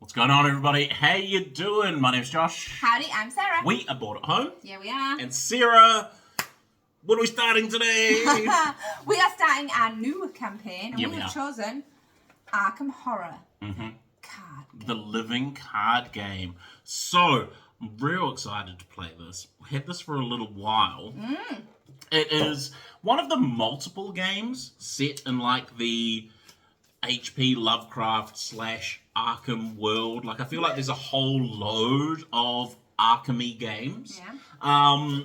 What's going on, everybody? How you doing? My name's Josh. Howdy, I'm Sarah. We are bored at home. Yeah, we are. And Sarah, what are we starting today? We are starting our new campaign, and Yeah, we we have are. chosen Arkham Horror. Mm-hmm. Card game. The living card game. So, I'm real excited to play this. We had this for a little while. It is one of the multiple games set in like the HP Lovecraft / Arkham world. Like, I feel like there's a whole load of Arkham-y games. Yeah.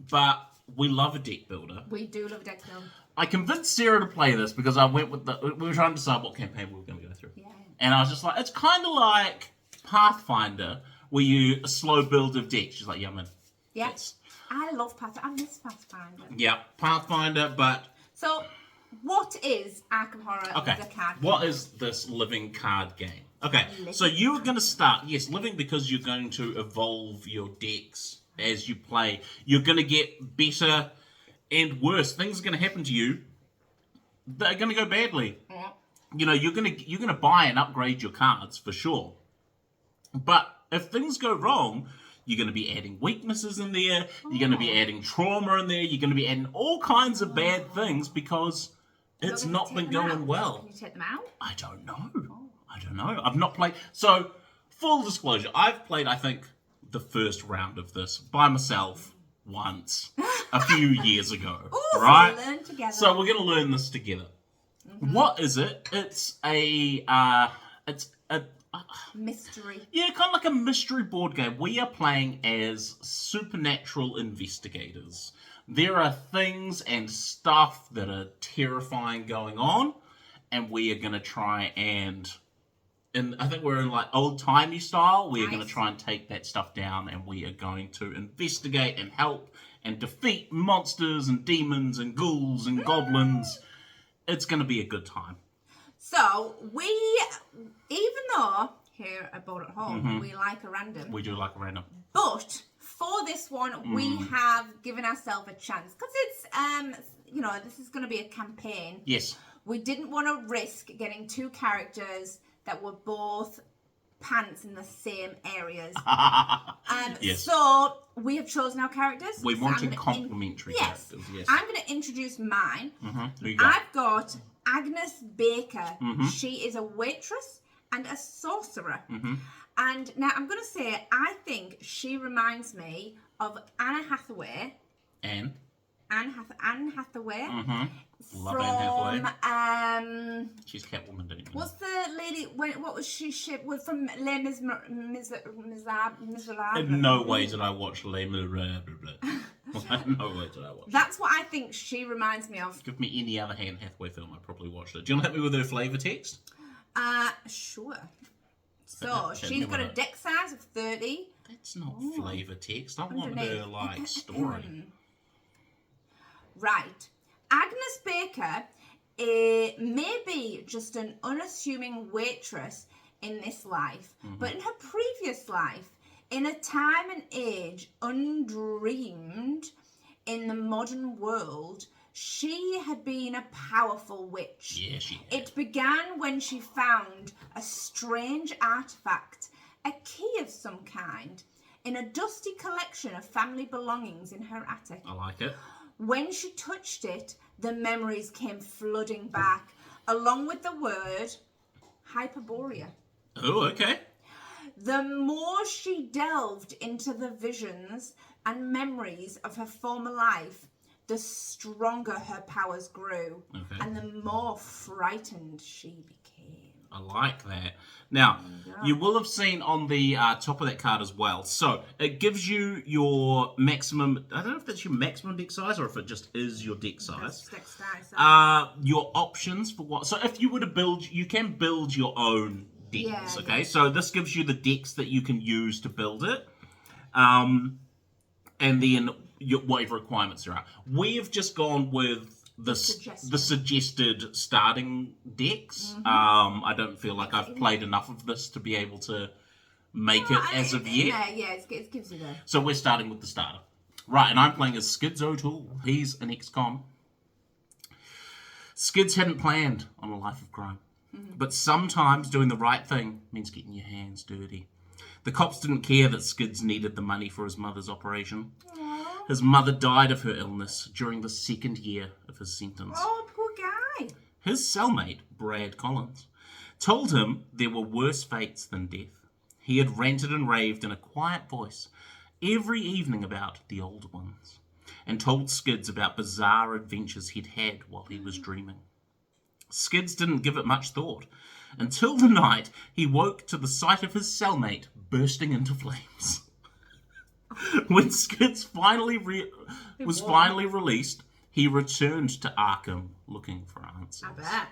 But we love a deck builder. We do love deck building. I convinced Sarah to play this because I went with we were trying to decide what campaign we were going to go through. Yeah. And I was just like, it's kind of like Pathfinder, where you a slow build of decks. She's like, yeah, man. Yes. I love Pathfinder. I miss Pathfinder. Yeah, Pathfinder, but... So, what is Arkham Horror Okay, the card game? what is this living card game? Okay, so you're going to start, yes, living because you're going to evolve your decks as you play. You're going to get better and worse. Things are going to happen to you that are going to go badly. Yeah. You know, you're gonna buy and upgrade your cards for sure. But if things go wrong, you're gonna be adding weaknesses in there. You're gonna be adding trauma in there. You're gonna be adding all kinds of bad things because it's You're not gonna been take them going out. well. Can you take them out? I don't know. I don't know. I've not played. So, full disclosure, I've played, I think, the first round of this by myself once a few years ago. Ooh, right? So we learn together. So we're gonna learn this together. What is it? It's a Mystery. yeah, kind of like a mystery board game. We are playing as supernatural investigators. There are things and stuff that are terrifying going on, and we are going to try and I think we're in like old-timey style. We are going to Nice. try and take that stuff down, and we are going to investigate and help and defeat monsters and demons and ghouls and goblins. It's going to be a good time. So, even though here at Board at Home, we like a random, We do like a random. but for this one, we have given ourselves a chance because it's, this is going to be a campaign. Yes. We didn't want to risk getting two characters that were both pants in the same areas. Yes. So we have chosen our characters. We So wanted I'm gonna complementary Yes. characters. Yes. I'm going to introduce mine. Who you got? I've got Agnes Baker. Mm-hmm. She is a waitress and a sorcerer. And now I'm going to say, I think she reminds me of Anna Hathaway. Anne. Anne Hathaway. Love Anne From, She's Catwoman, didn't you? what's the lady, what was she from Les Miserables? In no way did I watch Les Miserables. No way did I watch it. That's what I think she reminds me of. Give me any other Anne Hathaway film, I probably watched it. Do you want to hit me with her flavour text? Sure. So, Hit she's me got with a it. deck size of 30. That's not flavour text. I want Underneath. her, like, story. Right. Agnes Baker may be just an unassuming waitress in this life, but in her previous life, in a time and age undreamed in the modern world, she had been a powerful witch. Yeah, she had. It began when she found a strange artifact, a key of some kind, in a dusty collection of family belongings in her attic. I like it. When she touched it, the memories came flooding back, along with the word Hyperborea. Oh, okay. The more she delved into the visions and memories of her former life, the stronger her powers grew, Okay. and the more frightened she became. I like that. Now, you will have seen on the top of that card as well. So, it gives you your maximum... I don't know if that's your maximum deck size or if it just is your deck size. That's size. Your options for what... So, if you were to build... You can build your own decks, Yeah, okay? yeah. So, this gives you the decks that you can use to build it. And then whatever requirements there are. We have just gone with... the suggested starting decks. I don't feel like I've played enough of this to be able to make it as of yet. Yeah, it gives you the... So we're starting with the starter. Right, and I'm playing as Skids O'Toole. He's an ex-con. Skids hadn't planned on a life of crime. But sometimes doing the right thing means getting your hands dirty. The cops didn't care that Skids needed the money for his mother's operation. Aww. His mother died of her illness during the 2nd year of his sentence. Oh, poor guy. His cellmate, Brad Collins, told him there were worse fates than death. He had ranted and raved in a quiet voice every evening about the old ones, and told Skids about bizarre adventures he'd had while he was dreaming. Skids didn't give it much thought, until the night he woke to the sight of his cellmate bursting into flames. When Skids finally released, he returned to Arkham looking for answers. I bet.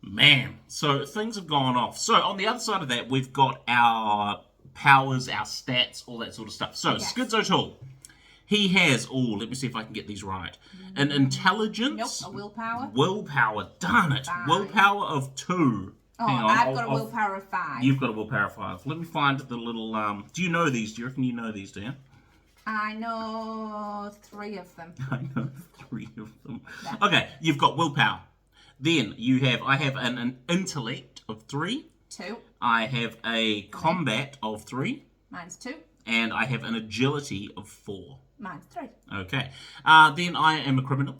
Man, so things have gone off. So on the other side of that, we've got our powers, our stats, all that sort of stuff. So Skids O'Toole, he has, let me see if I can get these right. An intelligence. Nope, a willpower. Willpower, darn it. 5. Willpower of 2. Oh, Hang on, I've got a willpower of 5. You've got a willpower of 5. Let me find the little, do you know these? Do you reckon you know these, do you? I know 3 of them. I know 3 of them. Yeah. Okay, you've got willpower. Then I have an intellect of 3. 2. I have a combat of 3. Mine's 2. And I have an agility of 4. Mine's 3. Okay. Then I am a criminal.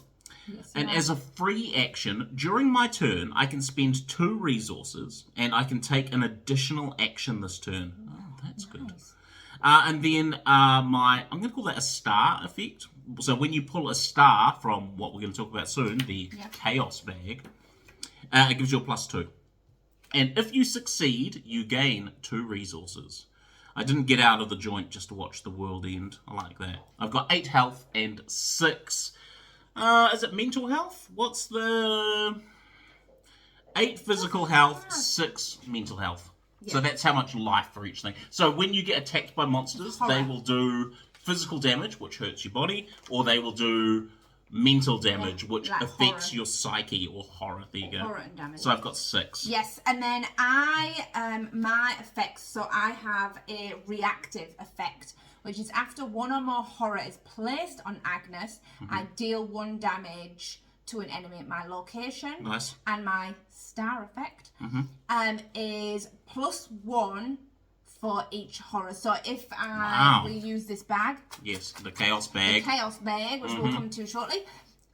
Yes, And as a free action, during my turn, I can spend 2 resources, and I can take an additional action this turn. Oh, that's good. And then I'm going to call that a star effect. So when you pull a star from what we're going to talk about soon, the Chaos Bag, it gives you a +2. And if you succeed, you gain 2 resources. I didn't get out of the joint just to watch the world end. I like that. I've got 8 health and 6. Is it mental health? What's the 8 physical health, 6 mental health. Yeah. So that's how much life for each thing. So when you get attacked by monsters, they will do physical damage, which hurts your body, or they will do mental damage, which affects your psyche or horror. There you go. Horror and damage. So I've got 6. Yes, and then my effects, so I have a reactive effect, which is after 1 or more horror is placed on Agnes, I deal 1 damage to an enemy at my location. Nice. And my star effect is +1 for each horror. So if we use this bag. Yes, the Chaos Bag. The Chaos Bag, which we'll come to shortly.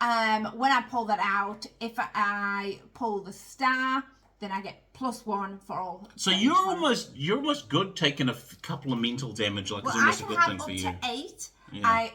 When I pull that out, if I pull the star, then I get +1 for all. So you're almost good taking a couple of mental damage. Like, it's almost a good thing for you. I can have up to 8. Yeah. I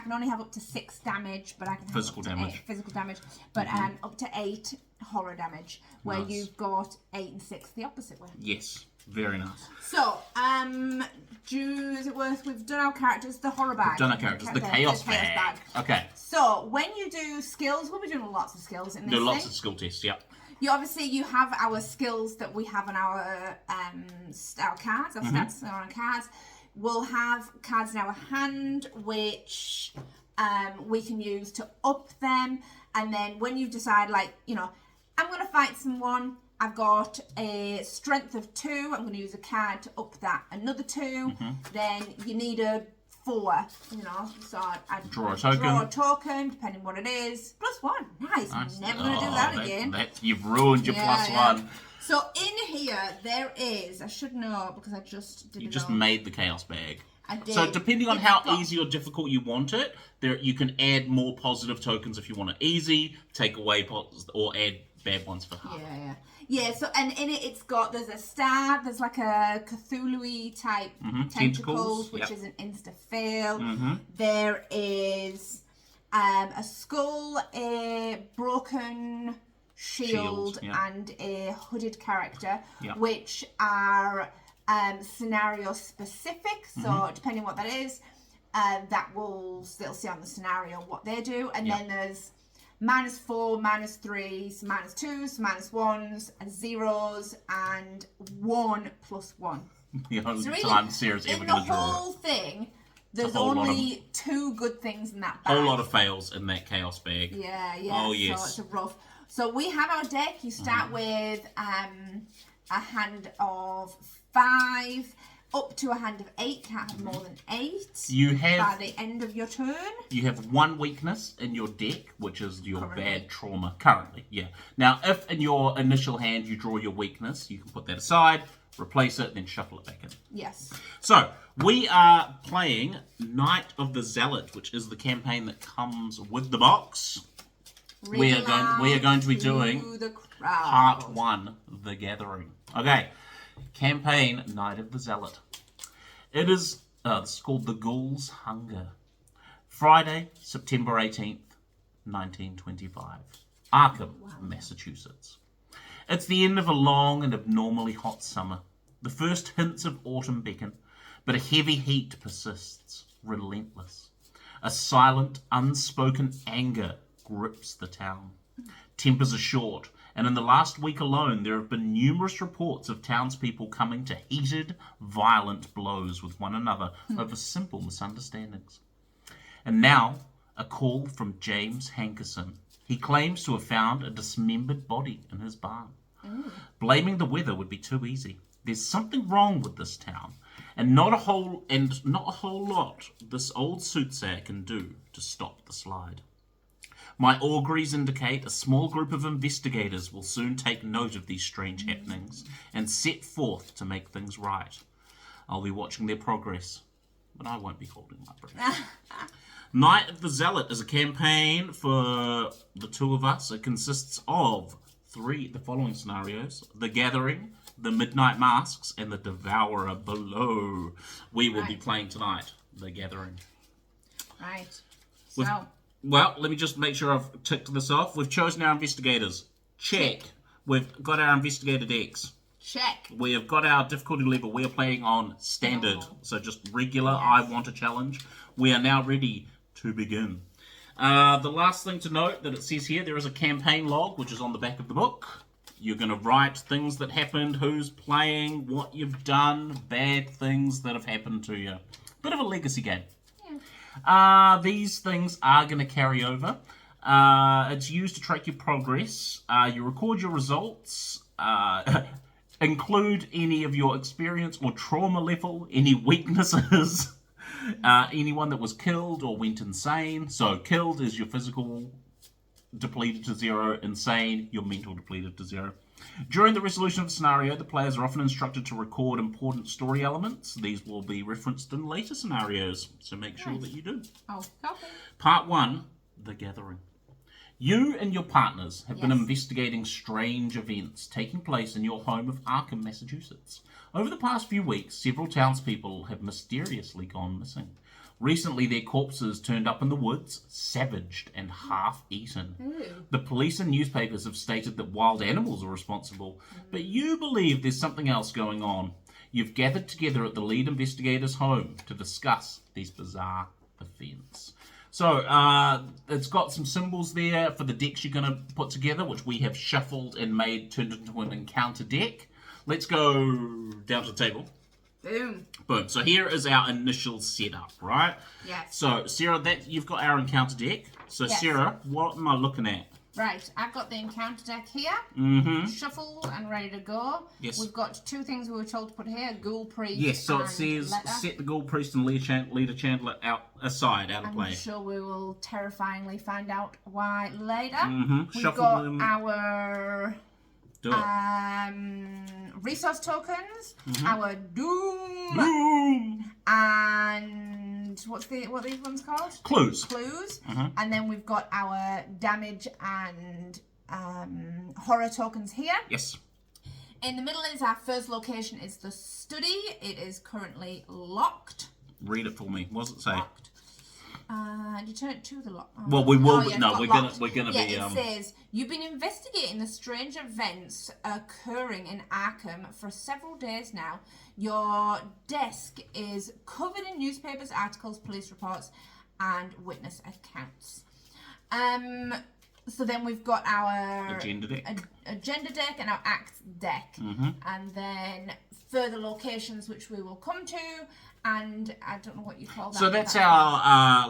can only have up to 6 damage, but I can have physical up to damage. 8 physical damage, but up to 8 horror damage, where you've got 8 and 6 the opposite way. Yes, very nice. So, is it worth? We've done our characters. The horror bag. We've done our characters. The chaos bag. Okay. So when you do skills, we'll be doing lots of skills in this thing. Lots of skill tests. Yep. You have our skills that we have on our cards, our stats are on cards. We'll have cards in our hand, which we can use to up them. And then when you decide, I'm going to fight someone, I've got a strength of 2, I'm going to use a card to up that another 2. Then you need a 4, so I draw a token, depending what it is. +1, nice. Never going to do that again. You've ruined your +1. So in here, there is, I should know because I just did You just made the Chaos Bag. I did. So depending on how easy or difficult you want it, you can add more positive tokens if you want it easy, take away or add bad ones for half. Yeah, so, and in it, there's a star, there's like a Cthulhu-y type tentacles, which is an insta-fail. There is a skull, a broken shield and a hooded character, which are scenario specific. So depending what that is, that will still see on the scenario what they do. And then there's -4, -3s, -2s, -1s, and 0s, and 1 +1. The only time Sarah's ever going to draw. In the whole thing, there's only 2 good things in that bag. Whole lot of fails in that Chaos Bag. Yeah. Oh, yes. So it's a rough. So we have our deck. You start with a hand of 5. up to a hand of 8. Can't have more than 8. You by have the end of your turn. you have 1 weakness in your deck, which is your Currently. bad trauma. Currently, yeah. Now, if in your initial hand you draw your weakness, you can put that aside, replace it, then shuffle it back in. Yes. So, we are playing Night of the Zealot, which is the campaign that comes with the box. We are going to be doing part 1, The Gathering. Okay, campaign Night of the Zealot. It is it's called The Ghoul's Hunger. Friday, September 18th, 1925. Arkham, Massachusetts. It's the end of a long and abnormally hot summer. The first hints of autumn beckon, but a heavy heat persists, relentless. A silent, unspoken anger grips the town. Tempers are short, and in the last week alone there have been numerous reports of townspeople coming to heated, violent blows with one another over simple misunderstandings. And now, a call from James Hankerson. He claims to have found a dismembered body in his barn. Blaming the weather would be too easy. There's something wrong with this town, and not a whole lot this old soothsayer can do to stop the slide. My auguries indicate a small group of investigators will soon take note of these strange happenings and set forth to make things right. I'll be watching their progress, but I won't be holding my breath. Night of the Zealot is a campaign for the 2 of us. It consists of the following scenarios: The Gathering, The Midnight Masks, and The Devourer Below. We will be playing tonight The Gathering. Right. Well, let me just make sure I've ticked this off. We've chosen our investigators. Check. We've got our investigator decks. Check. We have got our difficulty level. We are playing on standard. So just regular, Yes. I want a challenge. We are now ready to begin. The last thing to note that it says here, there is a campaign log, which is on the back of the book. You're going to write things that happened, who's playing, what you've done, bad things that have happened to you. Bit of a legacy game. These things are going to carry over. It's used to track your progress. You record your results. Include any of your experience or trauma level, any weaknesses, anyone that was killed or went insane. So killed is your physical depleted to 0, insane, your mental depleted to 0. During the resolution of the scenario, the players are often instructed to record important story elements. These will be referenced in later scenarios, so make sure that you do. Oh, okay. Part 1, The Gathering. You and your partners have been investigating strange events taking place in your home of Arkham, Massachusetts. Over the past few weeks, several townspeople have mysteriously gone missing. Recently, their corpses turned up in the woods, savaged and half-eaten. The police and newspapers have stated that wild animals are responsible, but you believe there's something else going on. You've gathered together at the lead investigator's home to discuss these bizarre events. So, it's got some symbols there for the decks you're going to put together, which we have shuffled and turned into an encounter deck. Let's go down to the table. Boom. Boom. So here is our initial setup, right? Yes. So, Sarah, you've got our encounter deck. So, Yes. Sarah, what am I looking at? Right, I've got the encounter deck here, shuffled and ready to go. Yes. We've got 2 things we were told to put here, Ghoul Priest Yes, so it and says Letter. set the Ghoul Priest and Leader Chandler out of play. I'm sure we will terrifyingly find out why later. We've Shuffle got them. our Do it. resource tokens, our Doom, Boom! and what are these ones called? Clues. And then we've got our damage and horror tokens here. Yes. In the middle is our first location is the study. It is currently locked. Read it for me. What does it say? Locked. You turn it to the lock. Oh. Well, we will. Oh, yeah, no, it's we're got gonna. locked. We're gonna be. It says you've been investigating the strange events occurring in Arkham for several days now. Your desk is covered in newspapers, articles, police reports, and witness accounts. So then we've got our Agenda deck. Agenda deck and our act deck, and then further locations which we will come to. And I don't know what you call that. So that's our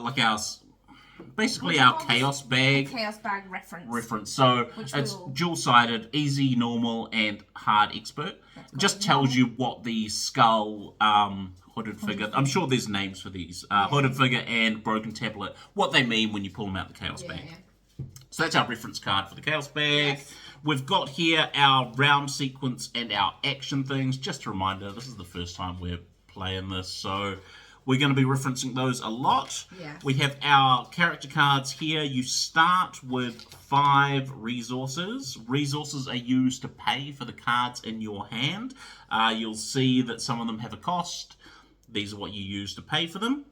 basically our chaos bag. Chaos bag reference. So Which it's will... dual-sided, easy, normal, and hard expert. It just tells you what the skull hooded figure. I'm sure there's names for these. Hooded figure and broken tablet. What they mean when you pull them out the chaos bag. Yeah. So that's our reference card for the chaos bag. Yes. We've got here our round sequence and our action things. Just a reminder, this is the first time we're playing this, so we're going to be referencing those a lot. Yeah. We have our character cards here. You start with 5 resources. Resources are used to pay for the cards in your hand. You'll see that some of them have a cost. These are what you use to pay for them.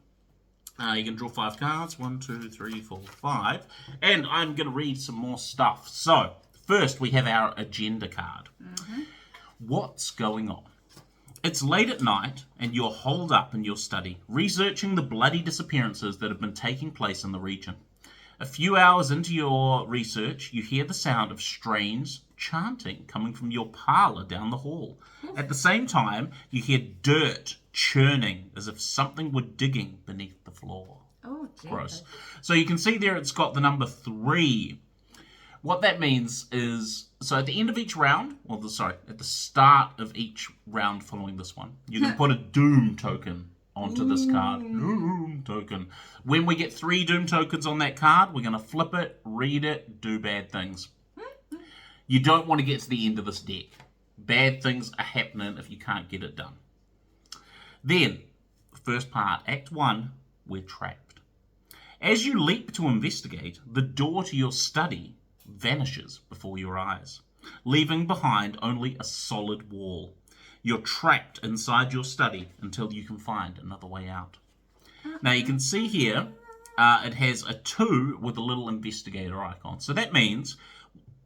You can draw 5 cards. 1, 2, 3, 4, 5. And I'm going to read some more stuff. So, first we have our agenda card. Mm-hmm. What's going on? It's late at night, and you're holed up in your study, researching the bloody disappearances that have been taking place in the region. A few hours into your research, you hear the sound of strange chanting coming from your parlour down the hall. At the same time, you hear dirt churning as if something were digging beneath the floor. Oh, gross. So you can see there it's got the number 3. What that means is, so at the end of each round, at the start of each round following this one, you can put a doom token onto this card. Doom token. When we get 3 doom tokens on that card, we're going to flip it, read it, do bad things. You don't want to get to the end of this deck. Bad things are happening if you can't get it done. Then, first part, Act 1, we're trapped. As you leap to investigate, the door to your study vanishes before your eyes, leaving behind only a solid wall. You're trapped inside your study until you can find another way out. Now you can see here, it has a 2 with a little investigator icon. So that means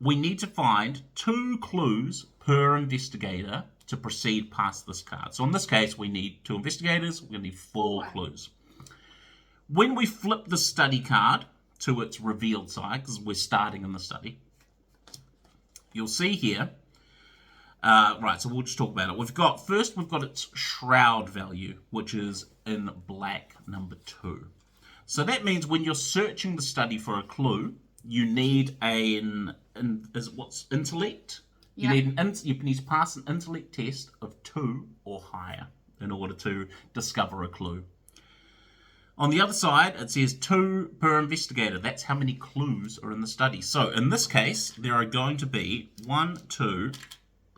we need to find 2 clues per investigator to proceed past this card. So in this case, we need 2 investigators, we're going to need 4 clues. When we flip the study card to its revealed side, because we're starting in the study, you'll see here, right, so we'll just talk about it. We've got its shroud value, which is in black, number 2. So that means when you're searching the study for a clue, you need intellect? Yep. You need to pass an intellect test of 2 or higher in order to discover a clue. On the other side, it says 2 per investigator. That's how many clues are in the study. So in this case, there are going to be 1, 2,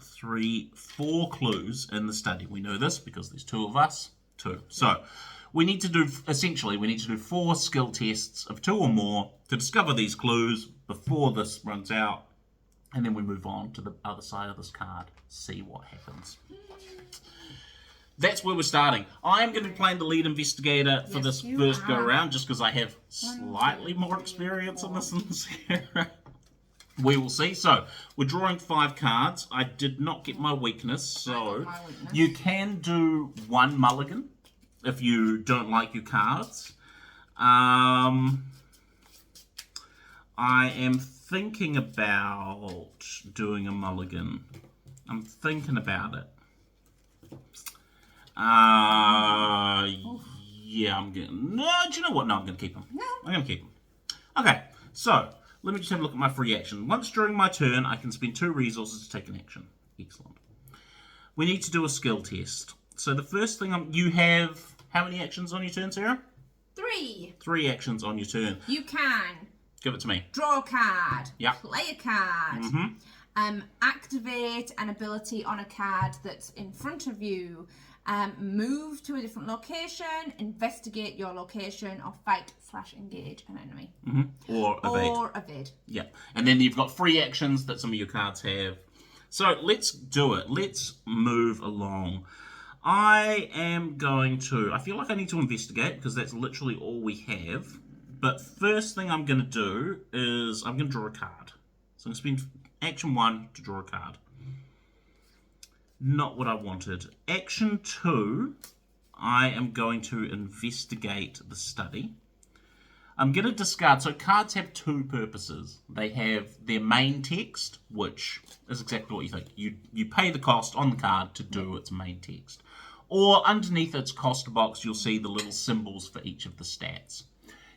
3, 4 clues in the study. We know this because there's 2 of us. 2. So we need to do 4 skill tests of 2 or more to discover these clues before this runs out. And then we move on to the other side of this card, see what happens. That's where we're starting. I'm going to be playing the lead investigator for this first go-around, just because I have slightly more experience in this than Sarah. We will see. So, we're drawing 5 cards. I did not get my weakness, so you can do 1 mulligan if you don't like your cards. I am thinking about doing a mulligan. I'm thinking about it. Yeah, I'm getting... No, do you know what? No, I'm going to keep them. No. I'm going to keep them. Okay, so, let me just have a look at my free action. Once during my turn, I can spend 2 resources to take an action. Excellent. We need to do a skill test. So the first thing you have... How many actions on your turn, Sarah? 3. 3 actions on your turn. You can... Give it to me. Draw a card. Yeah. Play a card. Mm-hmm. Activate an ability on a card that's in front of you. Move to a different location, investigate your location, or fight/engage an enemy. Mm-hmm. Or evade. Yeah. And then you've got free actions that some of your cards have. So let's do it. Let's move along. I feel like I need to investigate because that's literally all we have. But first thing I'm going to do is I'm going to draw a card. So I'm going to spend action 1 to draw a card. Not what I wanted. Action 2, I am going to investigate the study. I'm going to discard. So cards have 2 purposes. They have their main text, which is exactly what you think. You pay the cost on the card to do its main text. Or underneath its cost box, you'll see the little symbols for each of the stats.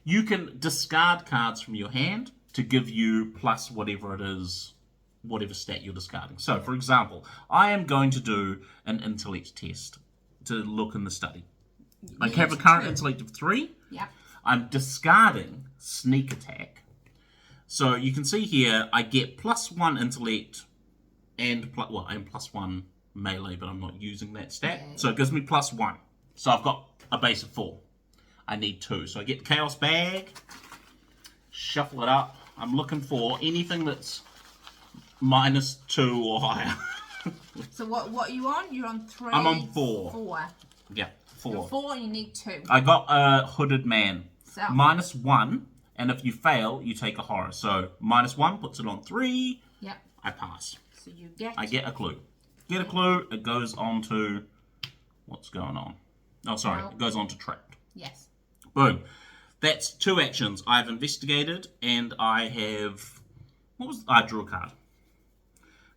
You can discard cards from your hand to give you plus whatever it is, whatever stat you're discarding. So, for example, I am going to do an intellect test to look in the study. I have a current intellect of 3. Yep. I'm discarding sneak attack. So you can see here, I get +1 intellect and +1 melee, but I'm not using that stat. Yeah. So it gives me +1. So I've got a base of 4. I need 2. So I get the Chaos Bag, shuffle it up. I'm looking for anything that's -2 or higher. So what are you on? You're on 3. I'm on 4. 4. Yeah, 4. You're 4 and you need 2. I got a Hooded Man. So. -1, and if you fail, you take a horror. So -1 puts it on 3. Yep. I pass. So you get... I get a clue. Get a clue, it goes on to... What's going on? Oh, sorry. It goes on to Trapped. Yes. Boom. That's 2 actions. I've investigated, and I have... I drew a card.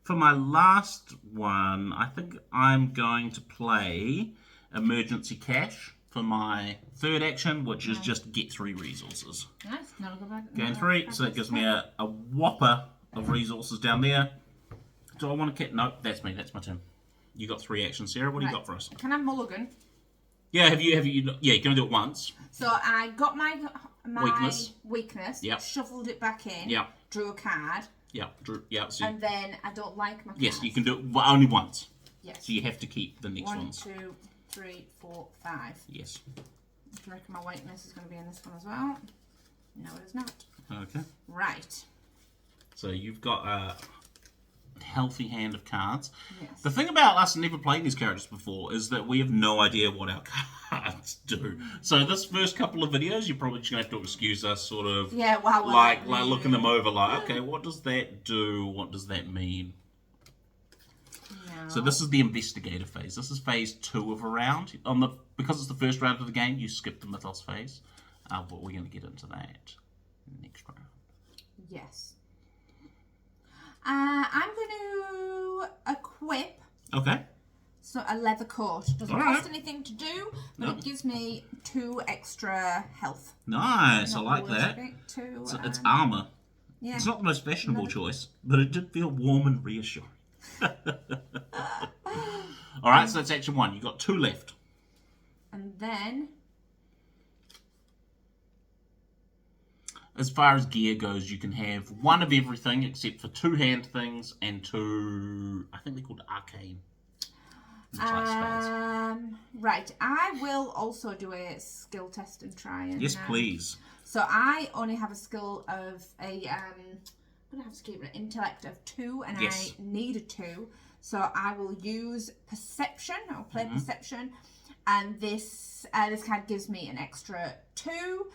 For my last one, I think I'm going to play Emergency Cash for my 3rd action, which is just get 3 resources. Nice. Not a good one. Gain 3, so that gives me a whopper of resources down there. Do I want to... No, that's me. That's my turn. You got 3 actions, Sarah. What do you got for us? Can I mulligan? Yeah, have you? Yeah, you're going to do it once. So I got my weakness. Yep. Shuffled it back in. Yep. Drew a card. Yeah. So and then I don't like my cards. Yes, you can do it only once. Yes. So you have to keep the next 1, ones. 2, 3, 4, 5. Yes. Do you reckon my weakness is going to be in this one as well? No, it is not. Okay. Right. So you've got a healthy hand of cards. Yes. The thing about us never playing these characters before is that we have no idea what our cards do. So this first couple of videos, you're probably just going to have to excuse us sort of like looking them over like, okay, what does that do? What does that mean? No. So this is the investigator phase. This is phase 2 of a round. Because it's the first round of the game, you skip the mythos phase. But we're going to get into that next round. Yes. I'm going to equip. Okay. So a leather coat. Doesn't cost anything to do, but it gives me 2 extra health. Nice, I like that. It's armor. Yeah. It's not the most fashionable choice, but it did feel warm and reassuring. Alright, so that's action 1. You got 2 left. And then... As far as gear goes, you can have 1 of everything except for 2 hand things and 2, I think they're called arcane. Right, I will also do a skill test and try and... Yes, please. So I only have a skill of a, what do I have to keep it? Intellect of 2, and yes. I need a 2. So I will use perception. I'll play perception, and this card gives me an extra 2.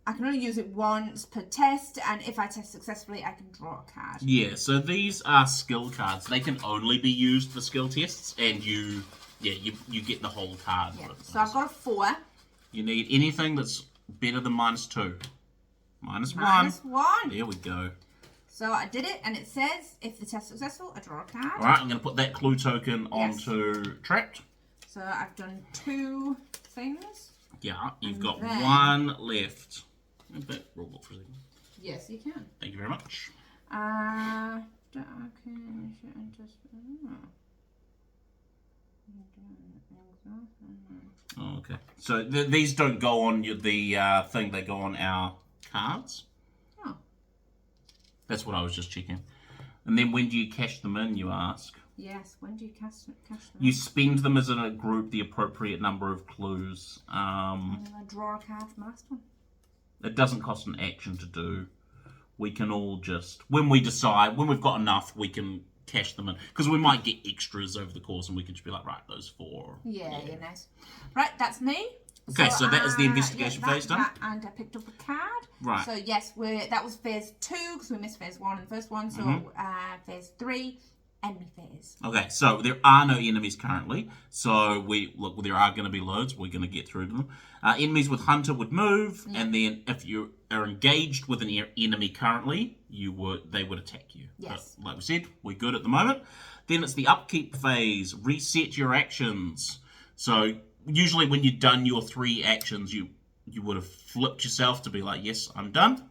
I can only use it once per test, and if I test successfully, I can draw a card. Yeah, so these are skill cards. They can only be used for skill tests, and you get the whole card. Yeah. So I've got a 4. You need anything that's better than -2. -1. -1. There we go. So I did it, and it says, if the test is successful, I draw a card. Alright, I'm going to put that clue token onto Trapped. So I've done 2 things. Yeah, you've got 1 left. Roll book for a second. Yes, you can. Thank you very much. Oh, okay. So these don't go on the thing, they go on our cards. Oh. That's what I was just checking. And then when do you cash them in, you ask? Yes, when do you cash them in? You spend them as in a group, the appropriate number of clues. And then I draw a card from the last one. It doesn't cost an action to do. We can all just, when we've got enough, we can cash them in. Because we might get extras over the course and we can just be like, right, those 4. Yeah, nice. Right, that's me. Okay, so that is the investigation phase done. And I picked up a card. Right. So yes, that was phase 2 because we missed phase 1 in the first one. So phase 3. Enemy phase. Okay, so there are no enemies currently. So there are going to be loads. We're going to get through them. Enemies with Hunter would move, and then if you are engaged with an enemy currently, they would attack you. Yes. But like we said, we're good at the moment. Then it's the upkeep phase. Reset your actions. So usually when you've done your 3 actions, you would have flipped yourself to be like, yes, I'm done.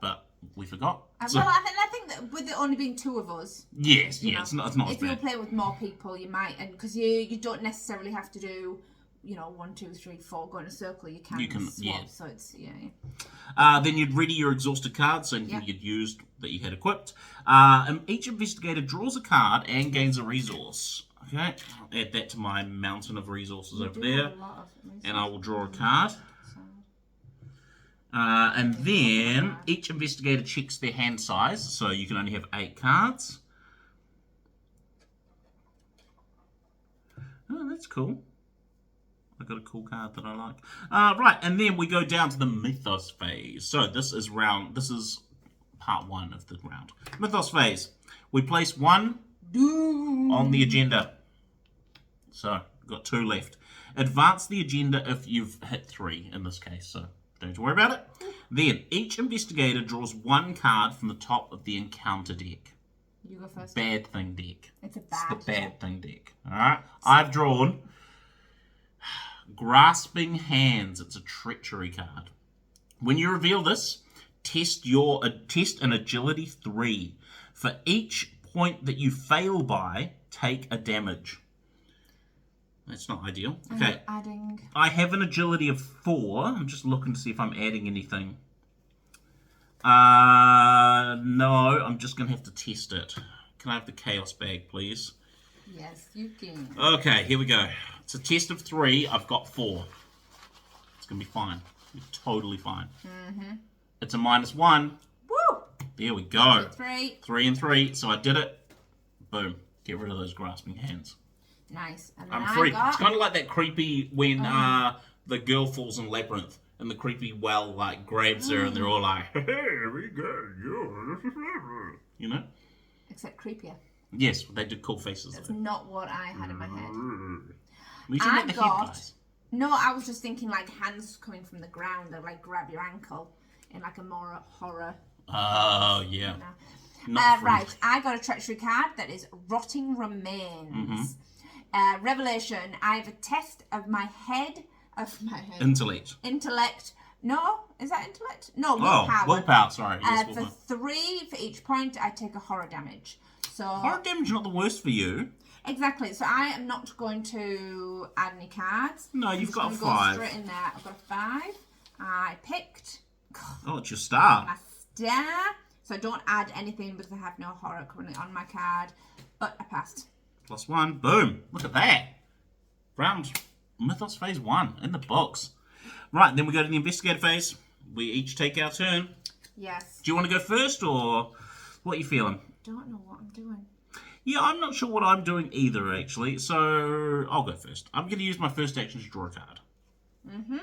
But we forgot. Well, I think that with it only being 2 of us. Yes, yeah, it's not as bad. If you play with more people, you might, and because you don't necessarily have to do, 1, 2, 3, 4, go in a circle. You can swap. Yeah. So it's Then you'd ready your exhausted cards, so anything you'd used that you had equipped. And each investigator draws a card and gains a resource. Okay, I'll add that to my mountain of resources over there, and I will draw a card. And then each investigator checks their hand size, so you can only have 8 cards. Oh, that's cool. I got a cool card that I like. Right, and then we go down to the Mythos phase. So this is part 1 of the round. Mythos phase. We place 1 on the agenda. So, we've got 2 left. Advance the agenda if you've hit 3 in this case, so don't have to worry about it. Then, each investigator draws 1 card from the top of the encounter deck. You go first. Bad thing deck. It's the bad thing deck. Alright? I've drawn Grasping Hands. It's a treachery card. When you reveal this, test an agility 3. For each point that you fail by, take a damage. That's not ideal. Okay. I have an agility of 4. I'm just looking to see if I'm adding anything. No, I'm just going to have to test it. Can I have the chaos bag, please? Yes, you can. Okay, here we go. It's a test of 3. I've got 4. It's going to be fine. It's totally fine. Mm-hmm. It's a -1. Woo! There we go. 3. 3 and 3. So I did it. Boom. Get rid of those grasping hands. Nice. And then I'm free. It's kind of like that creepy when the girl falls in Labyrinth and the creepy well grabs her and they're all like, hey, we got you. You know? Except creepier. Yes, they did cool faces. That's not what I had in my head. We should make the head guys. No, I was just thinking hands coming from the ground that grab your ankle in a more horror. Oh, yeah. Right, I got a treachery card that is Rotting Remains. Revelation, I have a test of my head. Intellect. No, is that intellect? No, willpower. Willpower, sorry. Yes, for 3 for each point, I take a horror damage. So horror damage is not the worst for you. Exactly. So I am not going to add any cards. No, you've got a 5. Go straight in there. I've got a 5. I picked. Oh, it's your star. My star. So I don't add anything because I have no horror currently on my card. But I passed. +1. Boom. Look at that. Round Mythos phase 1 in the box. Right, then we go to the investigator phase. We each take our turn. Yes. Do you want to go first or what are you feeling? Don't know what I'm doing. Yeah, I'm not sure what I'm doing either, actually. So I'll go first. I'm going to use my first action to draw a card. Mm-hmm.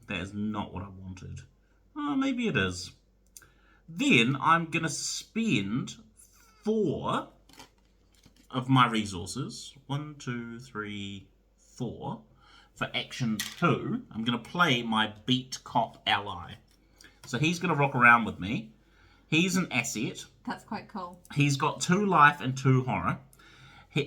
That is not what I wanted. Oh, maybe it is. Then I'm going to spend 4 of my resources. 1, 2, 3, 4. For action 2, I'm going to play my Beat Cop ally. So he's going to rock around with me. He's an asset. That's quite cool. He's got 2 life and 2 horror.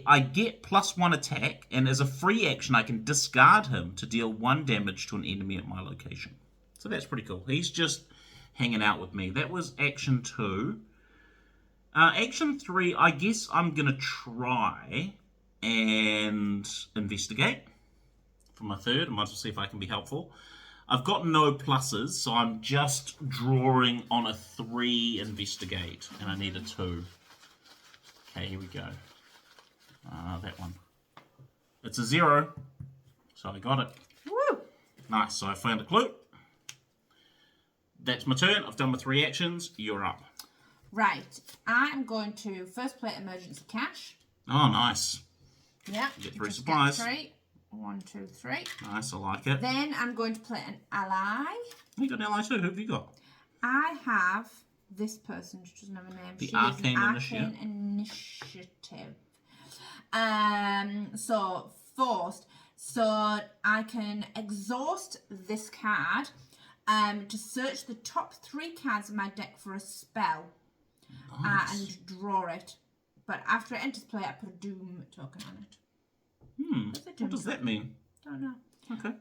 I get +1 attack, and as a free action, I can discard him to deal 1 damage to an enemy at my location. So that's pretty cool. He's just hanging out with me. That was action 2. Action 3, I guess I'm going to try and investigate. For my third, I might as well see if I can be helpful. I've got no pluses, so I'm just drawing on a 3 investigate, and I need a 2. Okay, here we go. That one. It's a 0, so I got it. Woo! Nice, so I found a clue. That's my turn. I've done my 3 actions. You're up. Right. I'm going to first play emergency cash. Oh, nice. Yeah. Get 3 supplies. 3. 1, 2, 3. Nice, I like it. Then I'm going to play an ally. You got an ally too. Who have you got? I have this person, which doesn't have a name. The She Arcane is an Arcane Initiative. So forced. So I can exhaust this card to search the top 3 cards of my deck for a spell. Nice. And draw it. But after it enters play, I put a Doom token on it. What does that mean? Don't know. Okay.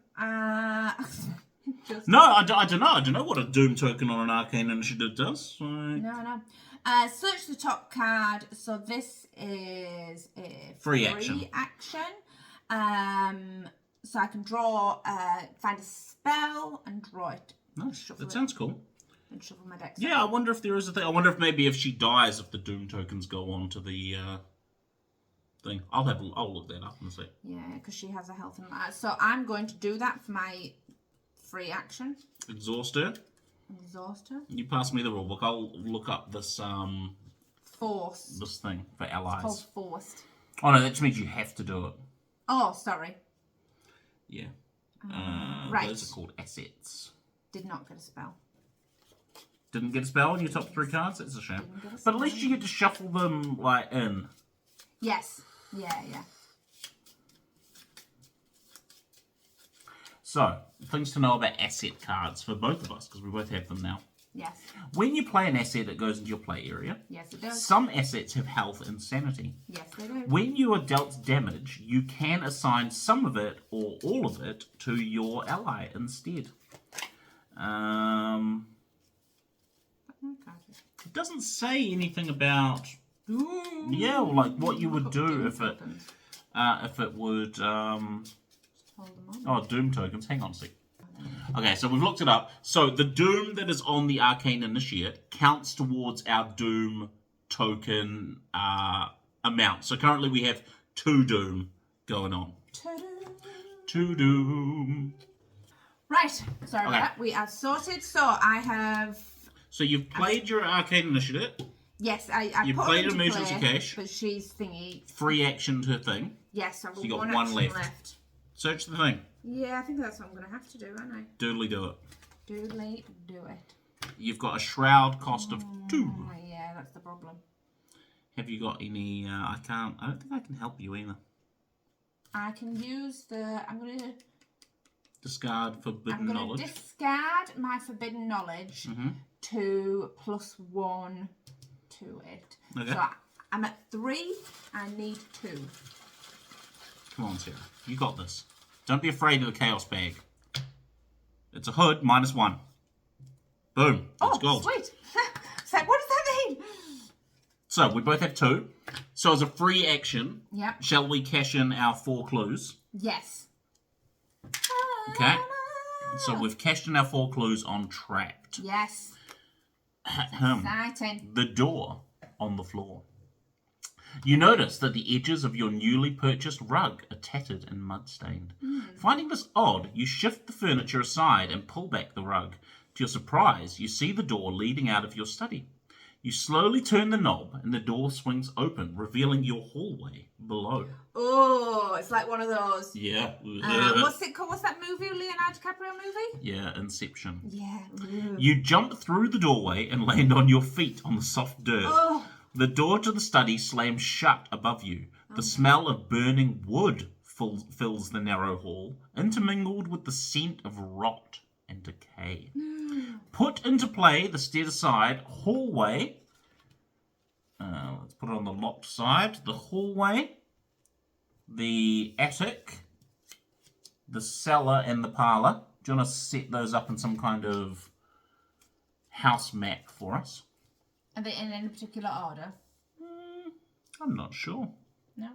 No, I don't know. I don't know what a Doom token on an Arcane Initiative does. So... No. Search the top card. So this is a free action. So I can draw, find a spell and draw it. Nice. That sounds cool. And shuffle my deck. Yeah, I wonder if there is a thing. I wonder if maybe if she dies, if the Doom tokens go on to the thing. I'll look that up and see. Yeah, because she has a health and life. So I'm going to do that for my free action. Exhaust her. You pass me the rulebook. I'll look up this Force. This thing for allies. It's called forced. Oh no, that just means you have to do it. Oh, sorry. Yeah. Right. Those are called assets. Did not get a spell. Didn't get a spell on your top 3 cards? That's a shame. But at least you get to shuffle them, like, in. Yes. Yeah. So, things to know about asset cards for both of us, because we both have them now. Yes. When you play an asset, it goes into your play area. Yes, it does. Some assets have health and sanity. Yes, they do. When you are dealt damage, you can assign some of it or all of it to your ally instead. It doesn't say anything about like what you would do if it would Doom tokens. Hang on a sec. Okay, so we've looked it up. So the Doom that is on the Arcane Initiate counts towards our Doom token amount. So currently we have 2 Doom going on. 2 Doom. Right. Sorry about that. We are sorted. So I have... So you've played your Arcane Initiative. Yes, I you put played her into Emergency play, Cache. but she's thingy. Free action to thing. Yes, so you got 1 left. Search the thing. Yeah, I think that's what I'm going to have to do, aren't I? Doodly do it. Doodly do it. You've got a shroud cost of 2. Yeah, that's the problem. Have you got any... I don't think I can help you either. I can use the... I'm going to... Discard Forbidden Knowledge. I'm going to discard my Forbidden Knowledge to +1 to it. Okay. So I'm at 3. I need 2. Come on, Sarah. You got this. Don't be afraid of the Chaos Bag. It's a hood, -1. Boom. It's gold. Sweet. So what does that mean? So we both have 2. So as a free action, Yep. shall we cash in our 4 clues? Yes. Okay. So we've cashed in our 4 clues on Trapped. Yes. Exciting. The door on the floor. You notice that the edges of your newly purchased rug are tattered and mud-stained. Finding this odd, you shift the furniture aside and pull back the rug. To your surprise, you see the door leading out of your study. You slowly turn the knob and the door swings open, revealing your hallway below. Oh, it's like one of those. Yeah. What's it called? What's that movie, Leonardo DiCaprio movie? Yeah, Inception. Yeah. You jump through the doorway and land on your feet on the soft dirt. Oh. The door to the study slams shut above you. The smell of burning wood fills the narrow hall, intermingled with the scent of rot and decay. Put into play the stairs aside hallway. Let's put it on the locked side. The hallway, the attic, the cellar, and the parlour. Do you want to set those up in some kind of house map for us? Are they in any particular order? I'm not sure. No.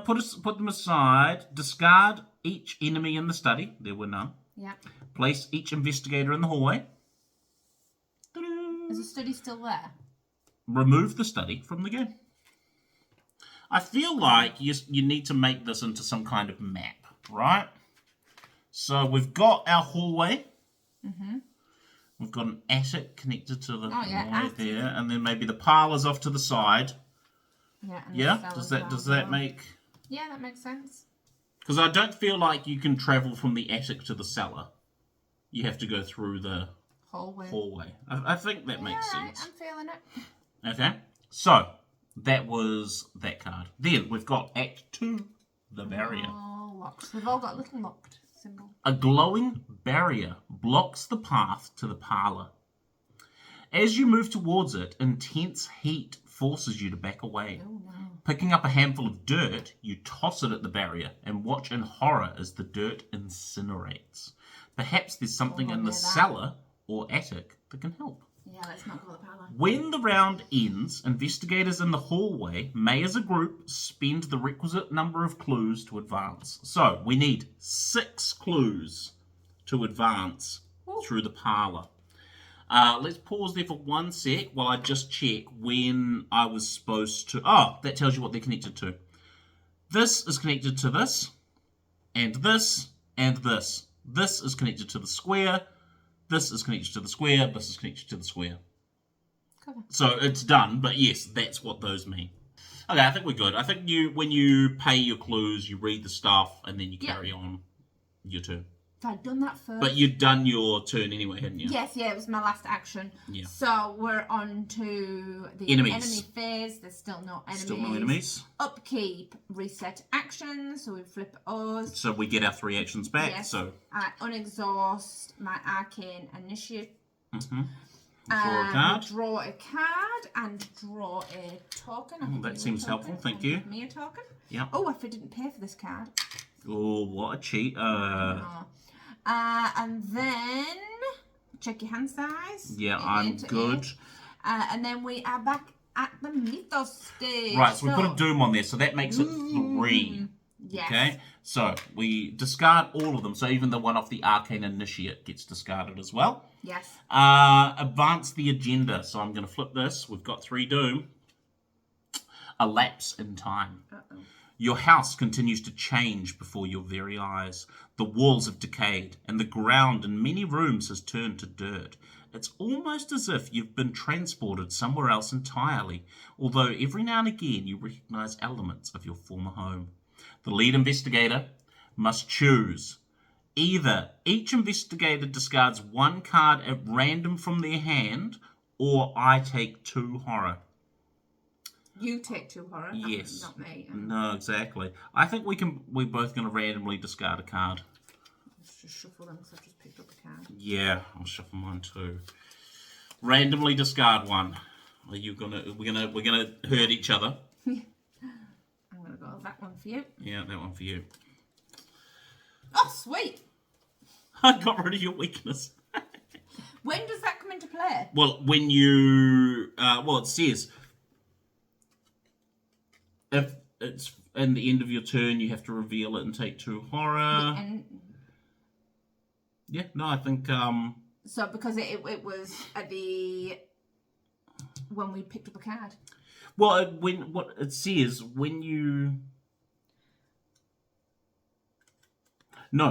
Put them aside. Discard each enemy in the study. There were none. Yeah. Place each investigator in the hallway. Is the study still there? Remove the study from the game. I feel like you need to make this into some kind of map, right? So we've got our hallway. We've got an attic connected to the hallway there, and then maybe the parlour's off to the side. Yeah. Does that make? Yeah, that makes sense. Because I don't feel like you can travel from the attic to the cellar. You have to go through the hallway. I think that makes sense. I'm feeling it. Okay, so that was that card. Then we've got Act 2, the barrier. Oh, locks. We've all got a little locked symbol. A glowing barrier blocks the path to the parlour. As you move towards it, intense heat forces you to back away. Oh, no. Picking up a handful of dirt, you toss it at the barrier and watch in horror as the dirt incinerates. Perhaps there's something in the cellar or attic that can help. Yeah, let's not go the power. When the round ends, investigators in the hallway may, as a group, spend the requisite number of clues to advance. So, we need 6 clues to advance through the parlour. Let's pause there for 1 sec while I just check when I was supposed to... Oh, that tells you what they're connected to. This is connected to this, and this, and this. This is connected to the square. This is connected to the square. This is connected to the square. Cool. So it's done, but yes, that's what those mean. Okay, I think we're good. I think when you pay your clues, you read the stuff, and then you carry on your turn. So I'd done that first. But you'd done your turn anyway, hadn't you? Yes, it was my last action. Yeah. So we're on to the enemy phase. There's still no enemies. Still no enemies. Upkeep, reset actions. So we flip O's. So we get our 3 actions back. Yes. So unexhaust my arcane initiative. Mm-hmm. Draw a card. Draw a card and draw a token. That seems helpful. Thank you. Give me a token. Yeah. Oh, if I didn't pay for this card. Oh, what a cheat. And then check your hand size. Yeah, I'm good. And then we are back at the mythos stage. Right, so we put a doom on there, so that makes it 3. Yes. Okay, so we discard all of them, so even the one off the Arcane Initiate gets discarded as well. Yes. Advance the agenda, so I'm going to flip this. We've got 3 doom. A lapse in time. Uh-oh. Your house continues to change before your very eyes. The walls have decayed, and the ground in many rooms has turned to dirt. It's almost as if you've been transported somewhere else entirely, although every now and again you recognise elements of your former home. The lead investigator must choose. Either each investigator discards 1 card at random from their hand, or I take 2 horror. You take 2 horror. Yes. Not me. No, exactly. I think we're both going to randomly discard a card. Let's just shuffle them because I've just picked up a card. Yeah, I'll shuffle mine too. Randomly discard 1. Are you we're gonna hurt each other? I'm gonna go that one for you. Yeah, that one for you. Oh, sweet. I got rid of your weakness. When does that come into play? Well, when you it says if it's in the end of your turn, you have to reveal it and take 2 horror. Yeah, no, I think so because it was at when we picked up a card. Well, what it says when you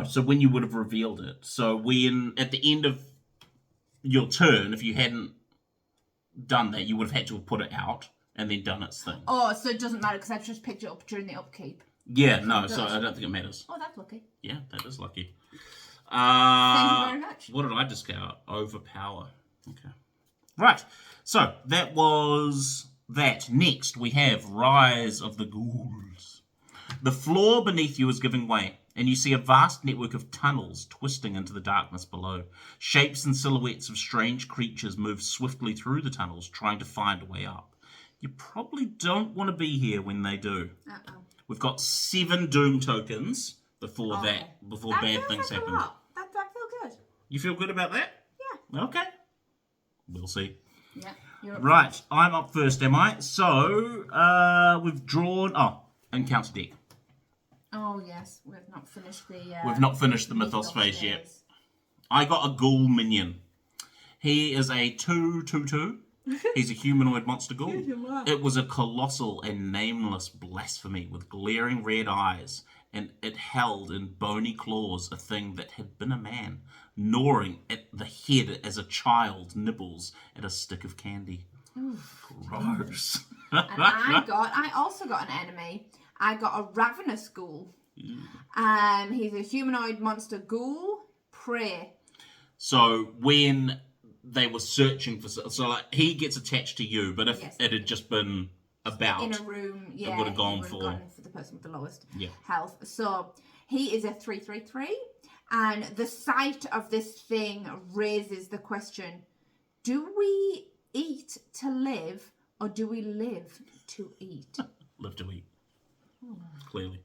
so when you would have revealed it. So when at the end of your turn, if you hadn't done that, you would have had to have put it out and then done its thing. Oh, so it doesn't matter because I've just picked it up during the upkeep. Yeah, no, so I don't think it matters. Oh, that's lucky. Yeah, that is lucky. Thank you very much. What did I discard? Overpower. Okay. Right. So that was that. Next, we have Rise of the Ghouls. The floor beneath you is giving way, and you see a vast network of tunnels twisting into the darkness below. Shapes and silhouettes of strange creatures move swiftly through the tunnels, trying to find a way up. You probably don't want to be here when they do. Uh-oh. We've got 7 doom tokens before before bad things happen. That feel good. You feel good about that? Yeah. Okay. We'll see. Yeah. You're up Right, first. I'm up first, am I? So, we've drawn... encounter deck. Oh, yes. We've not finished the... We've not finished the Mythos phase yet. I got a ghoul minion. He is a 2/2/2. He's a humanoid monster ghoul. It was a colossal and nameless blasphemy with glaring red eyes, and it held in bony claws a thing that had been a man, gnawing at the head as a child nibbles at a stick of candy. Oof. Gross. And I also got an enemy. I got a ravenous ghoul. He's a humanoid monster ghoul. Prey. So when they were searching for... So like, he gets attached to you, but if it had just been about... In a room, it would have gone for the person with the lowest Yeah. health. So he is a 3/3/3. And the sight of this thing raises the question, do we eat to live or do we live to eat? Live to eat. Clearly.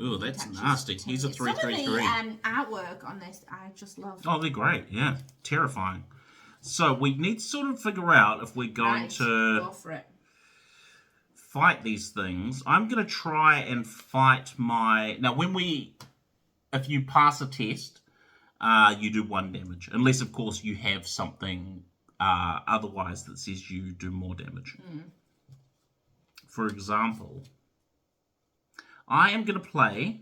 Ooh, that's nasty. He's a 3-3-3. Some of the artwork on this, I just love. Oh, they're great. Yeah, terrifying. So we need to sort of figure out if we're going to go for it. Fight these things. I'm going to try and fight my... Now, if you pass a test, you do 1 damage. Unless, of course, you have something otherwise that says you do more damage. For example, I am going to play